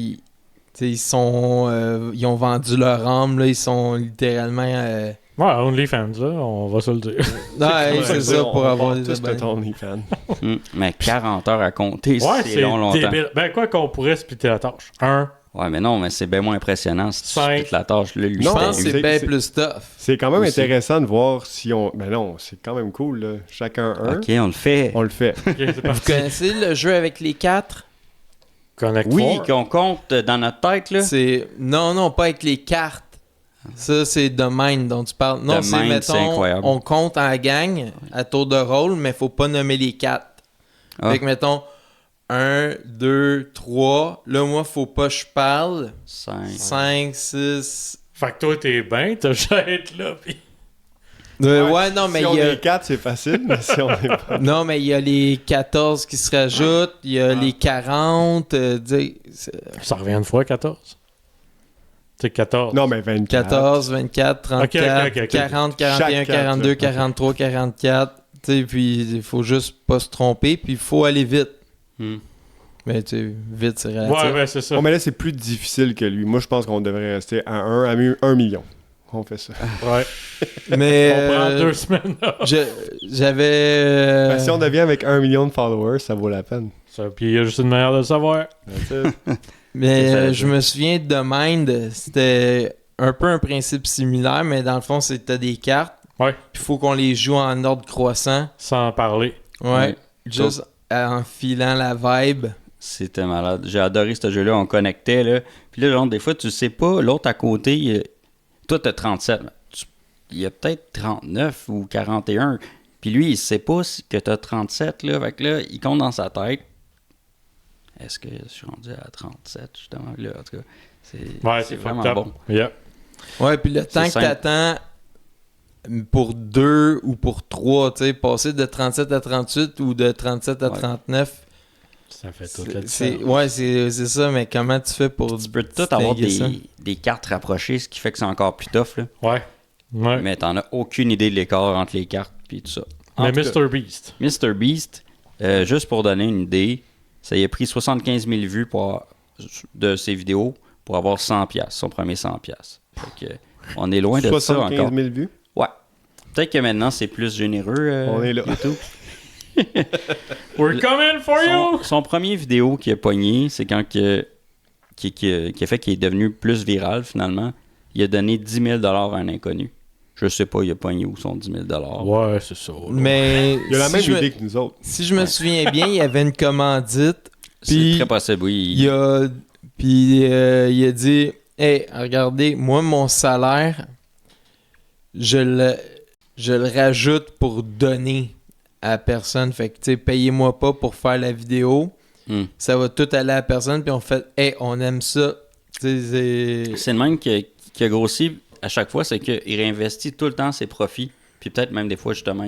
Ils sont... ils ont vendu leur âme, là. Ils sont littéralement... Ouais, OnlyFans, là, on va se le dire. Ouais, c'est ça, pour avoir des Tout abonnés. ton OnlyFans. Mais 40 heures à compter, Ouais, c'est long, longtemps. débile. Ben, quoi qu'on pourrait splitter la tâche. Ouais, mais non, mais c'est bien moins impressionnant si tu 5. splittes la tâche. Là, lui, Je Non, pense que c'est- c'est bien c'est- plus tough. C'est quand même Aussi. intéressant de voir si on... Ben non, c'est quand même cool, là. Chacun un. OK, on le fait. On le fait. Ok, c'est Vous parti. connaissez le jeu avec les 4? Connect Oui, Four. qu'on compte dans notre tête, là. C'est... Non, pas avec les cartes. Ça, c'est The Mind dont tu parles. Non, The c'est, Mind, c'est mettons, incroyable. on compte en gang à tour de rôle, mais faut pas nommer les 4. Ah. Fait que, mettons, 1, 2, 3. Là, moi, faut pas que je parle. 5. 5, 6... Fait que toi, t'es bien, t'as juste à être là. Pis... Ouais, non, mais si il on y a... est 4, c'est facile, mais si on est pas... Non, mais il y a les 14 qui se rajoutent, il y a les 40, Ça revient une fois, 14. C'est 14. Non, mais 24. 14, 24, 34, Ok, 40, 41, Chaque 42, quatre, là. 43, 44. Tu sais, puis il faut juste pas se tromper, puis il faut aller vite. Mais tu sais, vite, c'est relatif. Ouais, ben, c'est ça. Bon, mais là, c'est plus difficile que lui. Moi, je pense qu'on devrait rester à 1 million. On fait ça. Ouais. Mais On prend 2 semaines. là. j'avais... Ben, si on devient avec 1 million de followers, ça vaut la peine. Ça, puis il y a juste une manière de le savoir. That's it. Mais C'est ça, je me souviens de Mind, c'était un peu un principe similaire, mais dans le fond, c'est que t'as des cartes, Ouais. puis il faut qu'on les joue en ordre croissant. Sans parler. Ouais. Juste en filant la vibe. C'était malade. J'ai adoré ce jeu-là. On connectait, là. Puis là, genre, des fois, tu sais pas, l'autre à côté, toi, t'as 37. il a peut-être 39 ou 41. Puis lui, il sait pas que t'as 37, là. Fait que là, il compte dans sa tête. Est-ce que je suis rendu à 37, justement? Là, en tout cas, c'est vraiment bon. Yeah. Ouais, puis le temps que t'attends pour 2 ou pour 3, tu sais, passer de 37 à 38 ou de 37 à 39... Ça fait toute la différence. Ouais, c'est ça, mais comment tu fais pour... Tu peux tout avoir des cartes rapprochées, ce qui fait que c'est encore plus tough, là. Ouais. Mais t'en as aucune idée de l'écart entre les cartes puis tout ça. Mais MrBeast. MrBeast, juste pour donner une idée, ça y a pris 75 000 vues de ses vidéos pour avoir 100$, son premier 100$. Fait que, on est loin de ça encore. 75 000 vues? Ouais. Peut-être que maintenant, c'est plus généreux, on est là. YouTube. We're coming for you! Son premier vidéo qu'il a pogné, c'est quand qui a fait qu'il est devenu plus viral, finalement. Il a donné 10 000$ à un inconnu. Je sais pas, il a pogné où son 10 000$. Ouais, c'est ça. Là. Mais il a la même idée que nous autres. Si je me souviens bien, il y avait une commandite. C'est très possible, oui. Il a dit hey, regardez, moi, mon salaire, je le rajoute pour donner à la personne. Fait que, tu sais, payez-moi pas pour faire la vidéo. Ça va tout aller à la personne. Puis on fait hey, on aime ça. C'est le même qui a grossi à chaque fois, c'est qu'il réinvestit tout le temps ses profits. Puis peut-être même des fois, justement,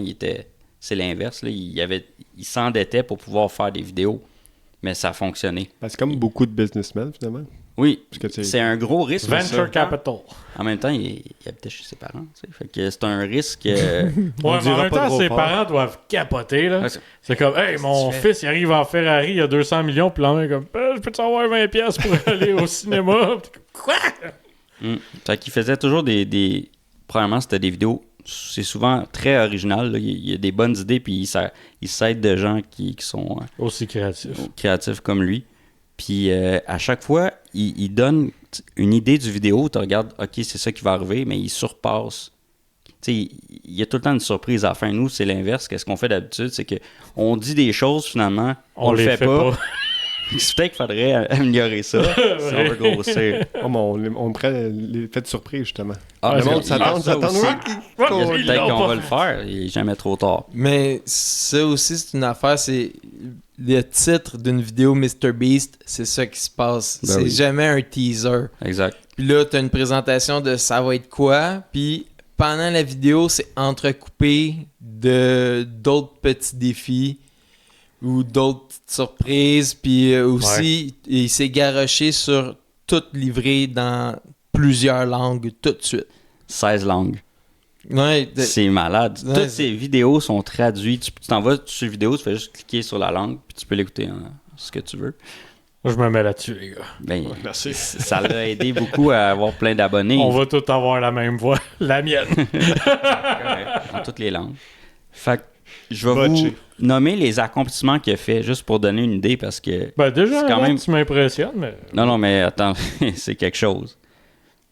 c'est l'inverse. Là. Il s'endettait pour pouvoir faire des vidéos. Mais ça a fonctionné. C'est comme beaucoup de businessmen, finalement. Oui, c'est un gros risque. Venture capital. En même temps, il habitait chez ses parents. Fait que c'est un risque... ouais, mais en même temps, ses parents doivent capoter. Là. C'est comme, hey, mon fils, il arrive en Ferrari, il a 200 millions, puis l'enfant est comme, je peux-tu avoir 20$ pour aller au cinéma? Quoi? Fait qu'il faisait toujours premièrement, c'était des vidéos, c'est souvent très original. Là. Il y a des bonnes idées, puis il s'aide de gens qui sont... aussi créatifs comme lui. Puis à chaque fois, il donne une idée du vidéo, tu regardes, OK, c'est ça qui va arriver, mais il surpasse. Tu sais, il y a tout le temps une surprise à la fin. Nous, c'est l'inverse. Qu'est-ce qu'on fait d'habitude? C'est qu'on dit des choses, finalement, on le fait pas. C'est peut-être qu'il faudrait améliorer ça si on veut grossir. On prend l'effet de surprise, justement. Le monde s'attend. Peut-être qu'on va le faire. Il n'est jamais trop tard. Mais ça aussi, c'est une affaire. C'est le titre d'une vidéo MrBeast, c'est ça qui se passe. C'est jamais un teaser. Exact. Puis là, tu as une présentation de ça va être quoi. Puis pendant la vidéo, c'est entrecoupé d'autres petits défis ou d'autres petites surprises. Puis aussi, il s'est garoché sur tout livré dans plusieurs langues tout de suite. 16 langues. Ouais, c'est malade. Ouais, toutes ces vidéos sont traduites. Tu t'en vas sur la vidéo, tu fais juste cliquer sur la langue, puis tu peux l'écouter ce que tu veux. Moi, je me mets là-dessus, les gars. Ben, merci. Ça l'a aidé beaucoup à avoir plein d'abonnés. On va tous avoir la même voix. La mienne. Dans toutes les langues. Fait que je vais vous nommer les accomplissements qu'il a fait, juste pour donner une idée, parce que... Ben déjà, quand même... tu m'impressionnes, mais... Non, mais attends, c'est quelque chose.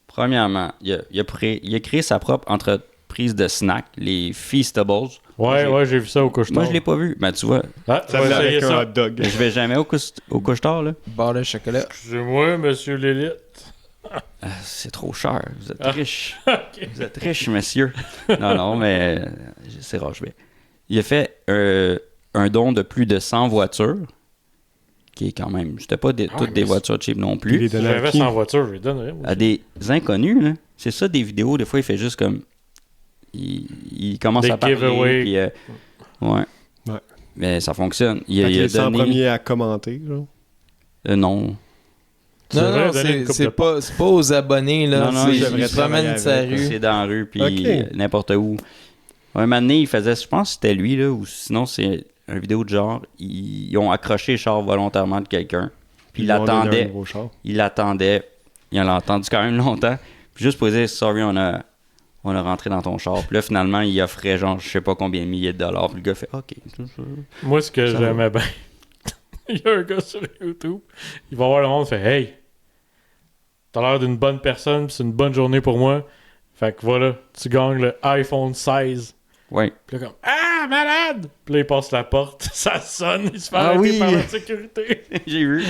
Premièrement, il a créé sa propre entreprise de snacks, les Feastables. Ouais, j'ai vu ça au couche-tard. Moi, je l'ai pas vu. Ben, tu vois. Ça va avec un hot dog. Je vais jamais au couche-tard, là. Barre de chocolat. Excusez-moi, monsieur l'élite. C'est trop cher. Vous êtes riche. Okay. Vous êtes riche, monsieur. Non, mais c'est Rochebet. Il a fait un don de plus de 100 voitures, qui est quand même... C'était pas toutes des voitures cheap non plus. Si j'avais 100 voitures, je les donnerais. À des inconnus, là. C'est ça, des vidéos. Des fois, il fait juste comme... Il commence à parler. Puis, ouais. Mais ça fonctionne. Il a les 100 premiers à commenter, genre? Non. Non, c'est pas aux abonnés, là. Non, il se promène sa rue. C'est dans la rue, puis n'importe où. Un moment donné, il faisait, je pense que c'était lui, là, ou sinon c'est une vidéo de genre, ils ont accroché le char volontairement de quelqu'un, puis il l'attendait. Il l'a entendu quand même longtemps, puis juste pour dire, sorry, on a rentré dans ton char. Puis là, finalement, il offrait genre, je sais pas combien de milliers de dollars, puis le gars fait, OK. Moi, ce que j'aimais bien, il y a un gars sur YouTube, il va voir le monde, fait, hey, t'as l'air d'une bonne personne, puis c'est une bonne journée pour moi. Fait que voilà, tu gagnes le iPhone 16. Ouais. Puis là, comme, ah, malade! Puis là, il passe la porte, ça sonne, il se fait arrêter par la sécurité. J'ai vu.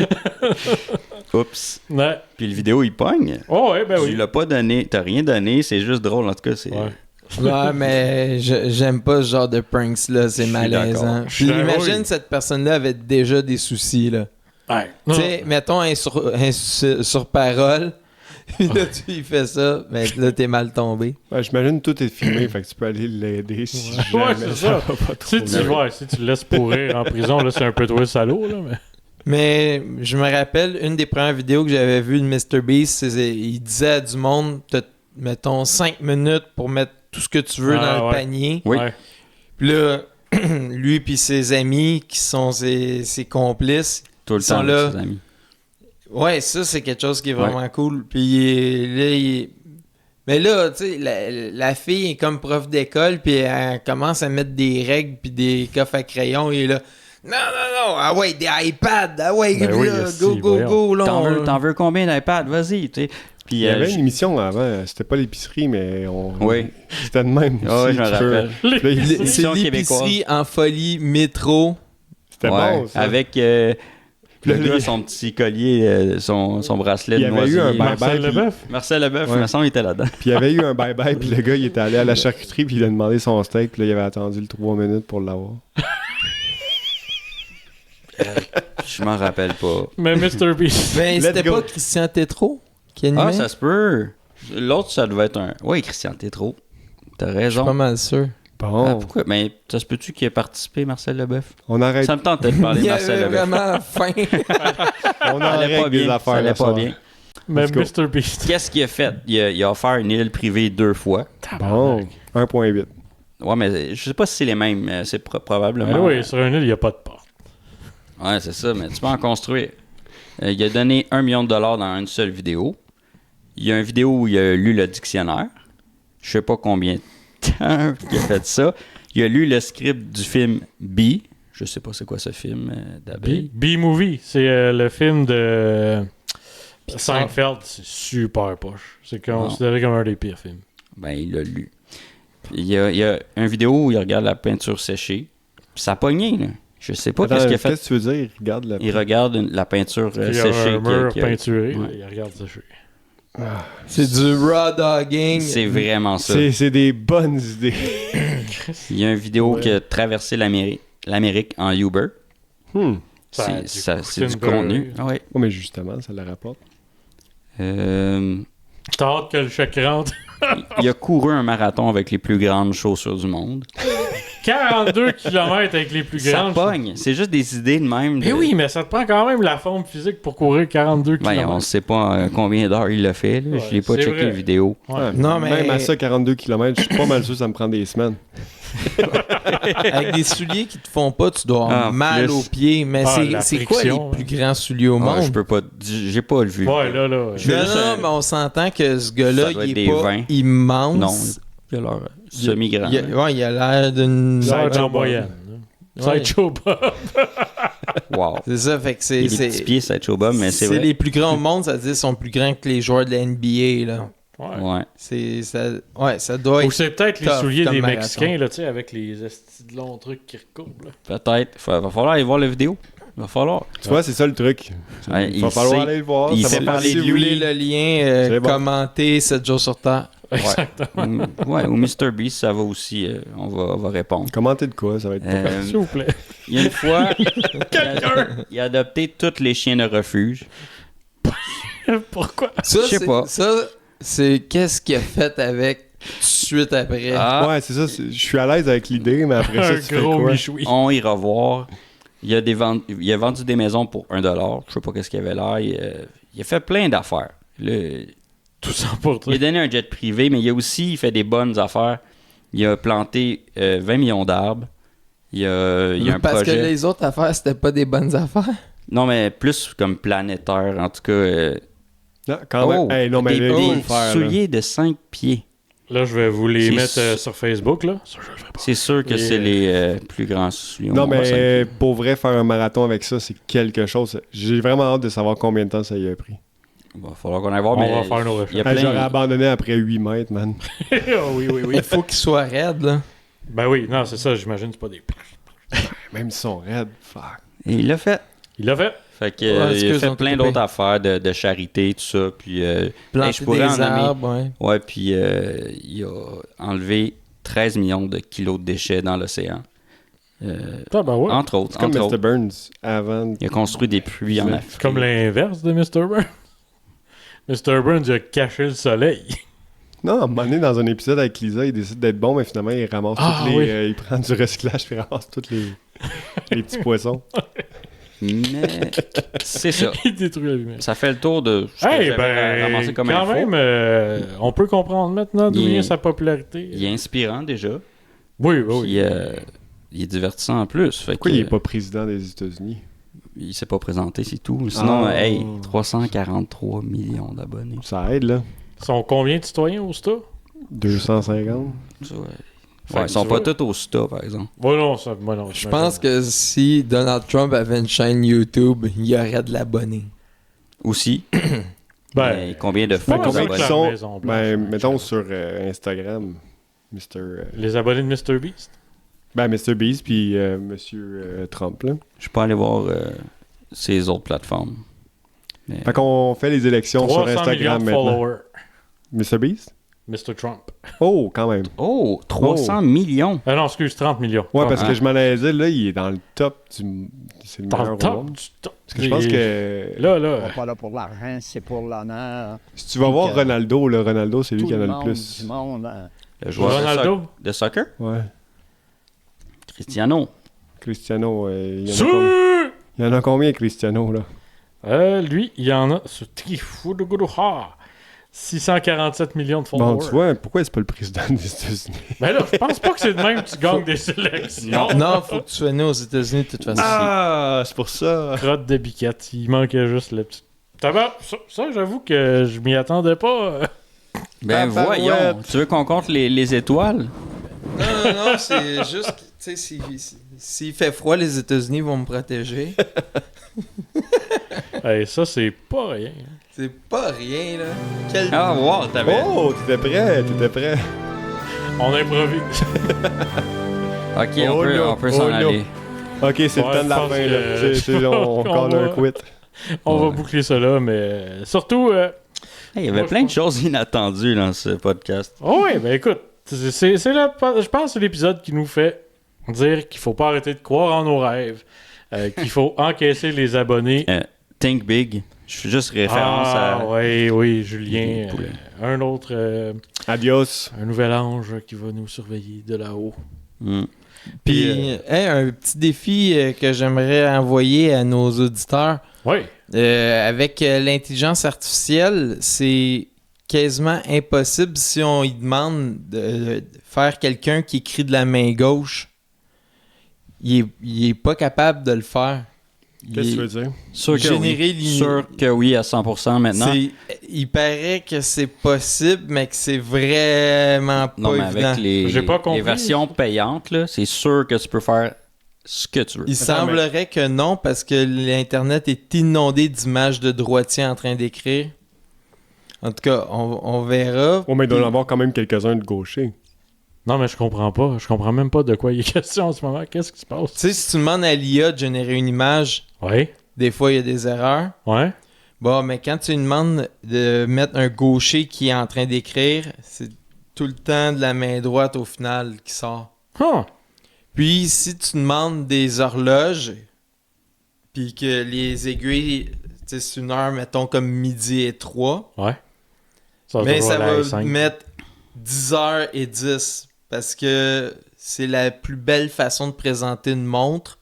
Oups. Ouais. Puis le vidéo, il pogne. Oh, ouais, ben oui. Tu l'as pas donné, t'as rien donné, c'est juste drôle, en tout cas, c'est... Ouais. Ouais, mais j'aime pas ce genre de pranks-là, c'est malaisant. Puis imagine cette personne-là avait déjà des soucis, là. Ouais. Tu sais, mettons un sur parole, puis là, tu lui fais ça, mais là, t'es mal tombé. Ouais, j'imagine tout est filmé, fait que tu peux aller l'aider si jamais Ouais, c'est ça. va pas trop Si tu le laisses pourrir en prison, là, c'est un peu trop salaud, là, mais... Mais je me rappelle, une des premières vidéos que j'avais vues de MrBeast, il disait à du monde, mettons 5 minutes pour mettre tout ce que tu veux dans le panier. Oui. Ouais. Puis là, lui puis ses amis, qui sont ses complices, Tout le sont temps, là. ses amis. Ouais, ça, c'est quelque chose qui est vraiment cool. Puis mais là, tu sais, la fille est comme prof d'école, puis elle commence à mettre des règles puis des coffres à crayons, et là... Non, ah ouais, des iPads, ah ouais, Ben oui, là, aussi, go, là. T'en veux combien d'iPad? Vas-y, tu sais. Puis, Il y avait une émission avant, c'était pas l'épicerie, mais c'était de même. Ah oui, je me rappelle. C'est Émission l'épicerie en folie métro. C'était bon, ça. Avec le gars, son petit collier, son bracelet Il y de avait noisier. eu un Marcel bye-bye. Leboeuf. Marcel Leboeuf, il me semble, il était là-dedans. Puis il y avait eu un bye-bye, puis le gars, il était allé à la charcuterie, puis il a demandé son steak, puis là, il avait attendu le 3 minutes pour l'avoir. Je m'en rappelle pas. Mais MrBeast. Ben, c'était go. pas Christian Tétrault qui animait? Ah, ça se peut. L'autre, ça devait être un... Oui, Christian Tétrault. T'as Je suis raison. pas mal sûr. Bon, Ah, pourquoi? Mais ça se peut-tu qu'il ait participé, Marcel Leboeuf? on arrête. Ça me tentait de parler Il de y Marcel avait Leboeuf. vraiment faim. On Ça allait arrête pas des bien. affaires Ça allait là, pas ça. bien. Mais Let's go. MrBeast. Qu'est-ce qu'il a fait? Il a offert une île privée 2 fois. Bon, 1.8. Ouais, mais je sais pas si c'est les mêmes. C'est probablement... Ben oui, sur un île, il n'y a pas de porte. Ouais, c'est ça, mais tu peux en construire. Il a donné 1 million de dollars dans une seule vidéo. Il y a une vidéo où il a lu le dictionnaire. Je sais pas combien de temps il a fait ça. Il a lu le script du film Bee. Je sais pas c'est quoi ce film d'abeille. B-Movie, c'est le film de Seinfeld. C'est super poche. C'est considéré comme un des pires films. Ben, il l'a lu. Il y a une vidéo où il regarde la peinture séchée. Puis ça a pogné, là. Je sais pas qu'est-ce qu'il a fait. Qu'est-ce que tu veux dire? Il regarde La peinture Il y a séchée. un mur qui a- peinturé. Ouais. Il regarde sécher. C'est du raw dogging. C'est vraiment ça. C'est des bonnes idées. Il y a une vidéo qui a traversé l'Amérique en Uber. C'est du contenu. Ah ouais. Oh, mais justement, ça le rapporte. T'as hâte que le chèque rentre. Il a couru un marathon avec les plus grandes chaussures du monde. 42 km avec les plus Ça grandes. pogne. C'est juste des idées de même. Mais oui, mais ça te prend quand même la forme physique pour courir 42 Ben, km. on sait pas combien d'heures il l'a fait. Là. Ouais, Je l'ai pas c'est checké vrai. la vidéo. Ouais. Non, mais Même à ça, 42 km, je suis pas mal sûr que ça me prend des semaines. avec des souliers qui te font pas, tu dois avoir Ah, mal plus. aux pieds. Mais la c'est quoi les friction, plus grands souliers au Ah, je monde? peux pas. J'ai pas vu. Ouais, là. Non, mais on s'entend que ce gars-là, Ça doit il être est des pas 20. immense. Non, il a l'air semi-grand. Il a l'air d'une... Ça Ouais, en moyenne. Ça va être chaud, Bob. Wow. C'est ça, fait que c'est... Il a des petits pieds, ça va être chaud bas, mais c'est vrai. les plus grands au monde, ça veut dire qu'ils sont plus grands que les joueurs de la NBA, là. Ouais. Ouais. Ça doit Ou être... c'est peut-être les tough souliers comme des marathon. Mexicains, là, tu sais, avec les estis de longs trucs qui recourent, là. Peut-être. Va falloir aller voir la vidéo. Va falloir. Tu vois, c'est ça le truc. Ouais, Il va il falloir sait- aller le voir. il ça sait va parler Si de vous lui. voulez le lien, C'est bon. commentez 7 jours sur Terre. Exactement. Ouais, au MrBeast, ça va aussi. On va répondre. Commentez de quoi, ça va être pas S'il vous plaît. Il y a une fois, il a adopté tous les chiens de refuge. Pourquoi? Ça, Je sais pas. Ça, c'est qu'est-ce qu'il a fait avec tout de suite après. Ah, Ouais, c'est ça. Je suis à l'aise avec l'idée, mais après ça, Un tu fais gros quoi? michoui. on ira voir. Il a vendu des maisons pour $1. Je sais pas qu'est-ce qu'il avait là. Il a fait plein d'affaires. Là, Tout ça pour il toi. a donné un jet privé, mais il a fait des bonnes affaires. Il a planté 20 millions d'arbres. Il y a un Parce projet. que les autres affaires, c'était pas des bonnes affaires. Non, mais plus comme planétaire. En tout cas, Non, quand même. Hey, non, mais des, là, il faut des le faire. là. souliers de 5 pieds. Là, je vais vous les C'est mettre su- sur Facebook, là. Ça, je le ferai pas. C'est sûr que Et, c'est les plus grands souliers. au Non, monde, mais 5 pieds. pour vrai, faire un marathon avec ça, c'est quelque chose. J'ai vraiment hâte de savoir combien de temps ça y a pris. Il va falloir qu'on aille voir. On mais va faire nos il y a Hey, plein- J'aurais abandonné après 8 mètres, man. Ah oui, oui, oui. Il faut qu'il soit raide, là. Ben oui, non, c'est ça, j'imagine, c'est pas des... Même si sont raides, fuck. Et il l'a fait. Il l'a fait. Fait que, il a excuse, fait on t'a plein coupé. d'autres affaires de charité, tout ça. Puis, Planter je pourrais des en nommer. arbres, ouais. Ouais, puis il a enlevé 13 millions de kilos de déchets dans l'océan. Ah, ben ouais. Entre autres. C'est comme entre Mr. autres. Burns avant. Il a construit des puits en C'est Afrique. C'est comme l'inverse de Mr. Burns. Mr. Burns, il a caché le soleil. Non, à un moment donné, dans un épisode avec Lisa, il décide d'être bon, mais finalement, il ramasse toutes les. oui. Il prend du recyclage puis il ramasse tous les petits poissons. Mais c'est ça. Il détruit la lumière. Ça fait le tour de ce que Hey, j'avais ramassé comme quand info. même, on peut comprendre maintenant d'où Il est- vient sa popularité. Il est inspirant déjà. Oui, oui, Puis, oui. il est divertissant en plus. Fait Pourquoi que, il n'est pas président des États-Unis? il s'est pas présenté, c'est tout. Sinon, Ah. 343 millions d'abonnés. Ça aide, là. Ils sont combien de citoyens au STA? 250. Ça, ouais. Fait Ouais, que ils sont tu pas vois. tous au STA, par exemple. Moi non, ça, moi non. Je pense que si Donald Trump avait une chaîne YouTube, il y aurait de l'abonnés. Aussi. Ben, Mais combien de pas fois combien mal qu'ils que la sont- Maison Blanche. Ben, mettons sur Instagram, Mr. Les abonnés de MrBeast. Mr. Beast puis Monsieur Trump, là. Je suis pas allé voir ces autres plateformes. Mais- Fait qu'on fait les élections sur 300 millions Instagram de maintenant. followers. Mr. Beast? Mr. Trump. Oh, quand même. Oh, 300 millions! Ah non, excuse, 30 millions. Ouais, parce Ah. que je m'en allais dire, là, il est dans le top du... C'est le Dans meilleur le au top monde. du top. Parce que je pense que... Là, On là. n'est pas là pour l'argent, c'est pour l'honneur. Si tu vas voir Donc, Ronaldo, là, Ronaldo, c'est lui Tout qui en a le le monde plus. du monde, hein. Le joueur Ronaldo. de soccer? Ouais. Cristiano. Cristiano, il y en a Su- combien? Il y en a combien, Cristiano, là? Lui, il y en a. Ce Trifou de Gourouha. 647 millions de followers. Bon, tu vois, pourquoi c'est pas le président des États-Unis? Ben là, je pense pas que c'est de même que tu gagnes des élections. Non, faut que tu sois né aux États-Unis de toute façon. Ah, c'est pour ça. Crotte de biquette. Il manquait juste le petit. Ça, j'avoue que je m'y attendais pas. Ben Tabarouette. voyons, tu veux qu'on compte les étoiles? Non, c'est juste que, tu sais, s'il fait froid, les États-Unis vont me protéger. Hey, ça, c'est pas rien. C'est pas rien, là. Quel... Ah, wow, t'avais... Oh, t'étais prêt. On improvise. Ok, Oh on peut s'en là. aller. Ok, c'est Ouais, le temps de la je pense fin, là. que- On on call va- un quit. On va Ouais. boucler ça là, mais surtout. Hey, il y avait Moi, plein je de choses inattendues dans ce podcast. Oh oui, ben écoute, je pense que c'est l'épisode qui nous fait dire qu'il faut pas arrêter de croire en nos rêves, qu'il faut encaisser les abonnés. Think Big. Je fais juste référence à... Oui, Julien. Poulet. Un autre, Adios. un nouvel ange qui va nous surveiller de là-haut. Hmm. Puis, hey, un petit défi que j'aimerais envoyer à nos auditeurs. Oui. Avec l'intelligence artificielle, c'est quasiment impossible si on lui demande de faire quelqu'un qui écrit de la main gauche. Il est pas capable de le faire. Qu'est-ce que tu veux dire? Sûr que Générer oui. Sûr que oui à 100% maintenant. Il paraît que c'est possible, mais que c'est vraiment pas Non, mais évident. avec J'ai pas compris. les versions payantes, là, c'est sûr que tu peux faire ce que tu veux. Il semblerait que non, parce que l'Internet est inondé d'images de droitiers en train d'écrire. En tout cas, on verra. Oh, mais il doit y en Puis- avoir quand même quelques-uns de gauchers. Non, mais je comprends pas. Je comprends même pas de quoi il est question en ce moment. Qu'est-ce qui se passe? Tu sais, si tu demandes à l'IA de générer une image, Oui. des fois, il y a des erreurs. Ouais. Bon, mais quand tu lui demandes de mettre un gaucher qui est en train d'écrire, c'est tout le temps de la main droite au final qui sort. Huh. Puis, si tu demandes des horloges, puis que les aiguilles, tu sais, c'est une heure, mettons, comme midi et 3, Ouais. Ça, mais doit ça aller à va 5. mettre 10h10 parce que c'est la plus belle façon de présenter une montre.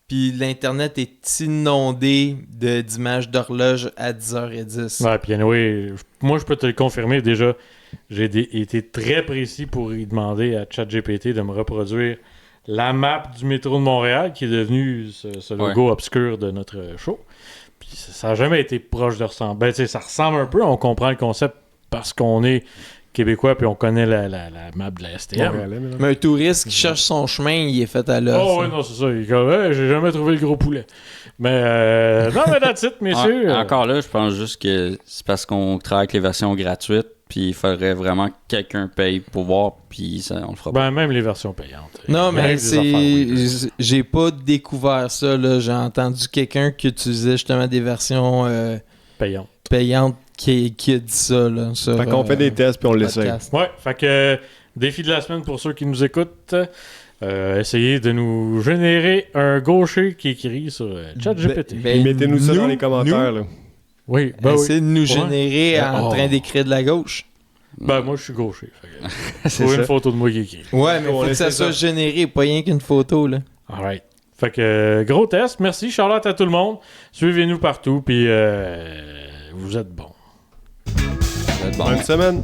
Puis l'Internet est inondé d'images d'horloge à 10h10. Ouais, puis anyway, moi, je peux te le confirmer. Déjà, j'ai été très précis pour y demander à ChatGPT de me reproduire la map du métro de Montréal, qui est devenu ce logo obscur de notre show. Puis ça n'a jamais été proche de ressembler. Ben, tu sais, ça ressemble un peu. On comprend le concept parce qu'on est québécois puis on connaît la map de la STM. Montréalais, mesdames. Mais un touriste qui cherche son chemin, il est fait à l'os. Oh, oui, non, c'est ça. Il est comme, hey, j'ai jamais trouvé le gros poulet. Mais, non, mais that's it, messieurs. Encore là, je pense juste que c'est parce qu'on travaille avec les versions gratuites. Puis il faudrait vraiment que quelqu'un paye pour voir, puis ça, on le fera pas. Ben, même les versions payantes. Non, mais Même des affaires weird. j'ai pas découvert ça, là. J'ai entendu quelqu'un qui utilisait justement des versions payantes qui a dit ça, là. Fait qu'on fait des tests, puis on l'essaye. Ouais, fait que défi de la semaine pour ceux qui nous écoutent. Essayez de nous générer un gaucher qui écrit sur ChatGPT. Mettez-nous ça dans les commentaires, là. Oui, essayez de nous générer en train d'écrire de la gauche. Ben, moi, je suis gaucher. C'est Faut ça. une photo de moi qui écrit. Ouais, mais faut que ça soit généré, pas rien qu'une photo, là. Alright. Fait que, gros test. Merci, Charlotte, à tout le monde. Suivez-nous partout, puis vous êtes bons. Bonne semaine.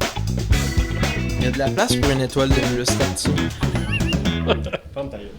Il y a de la place pour une étoile de plus là-dessus. Ferme ta gueule.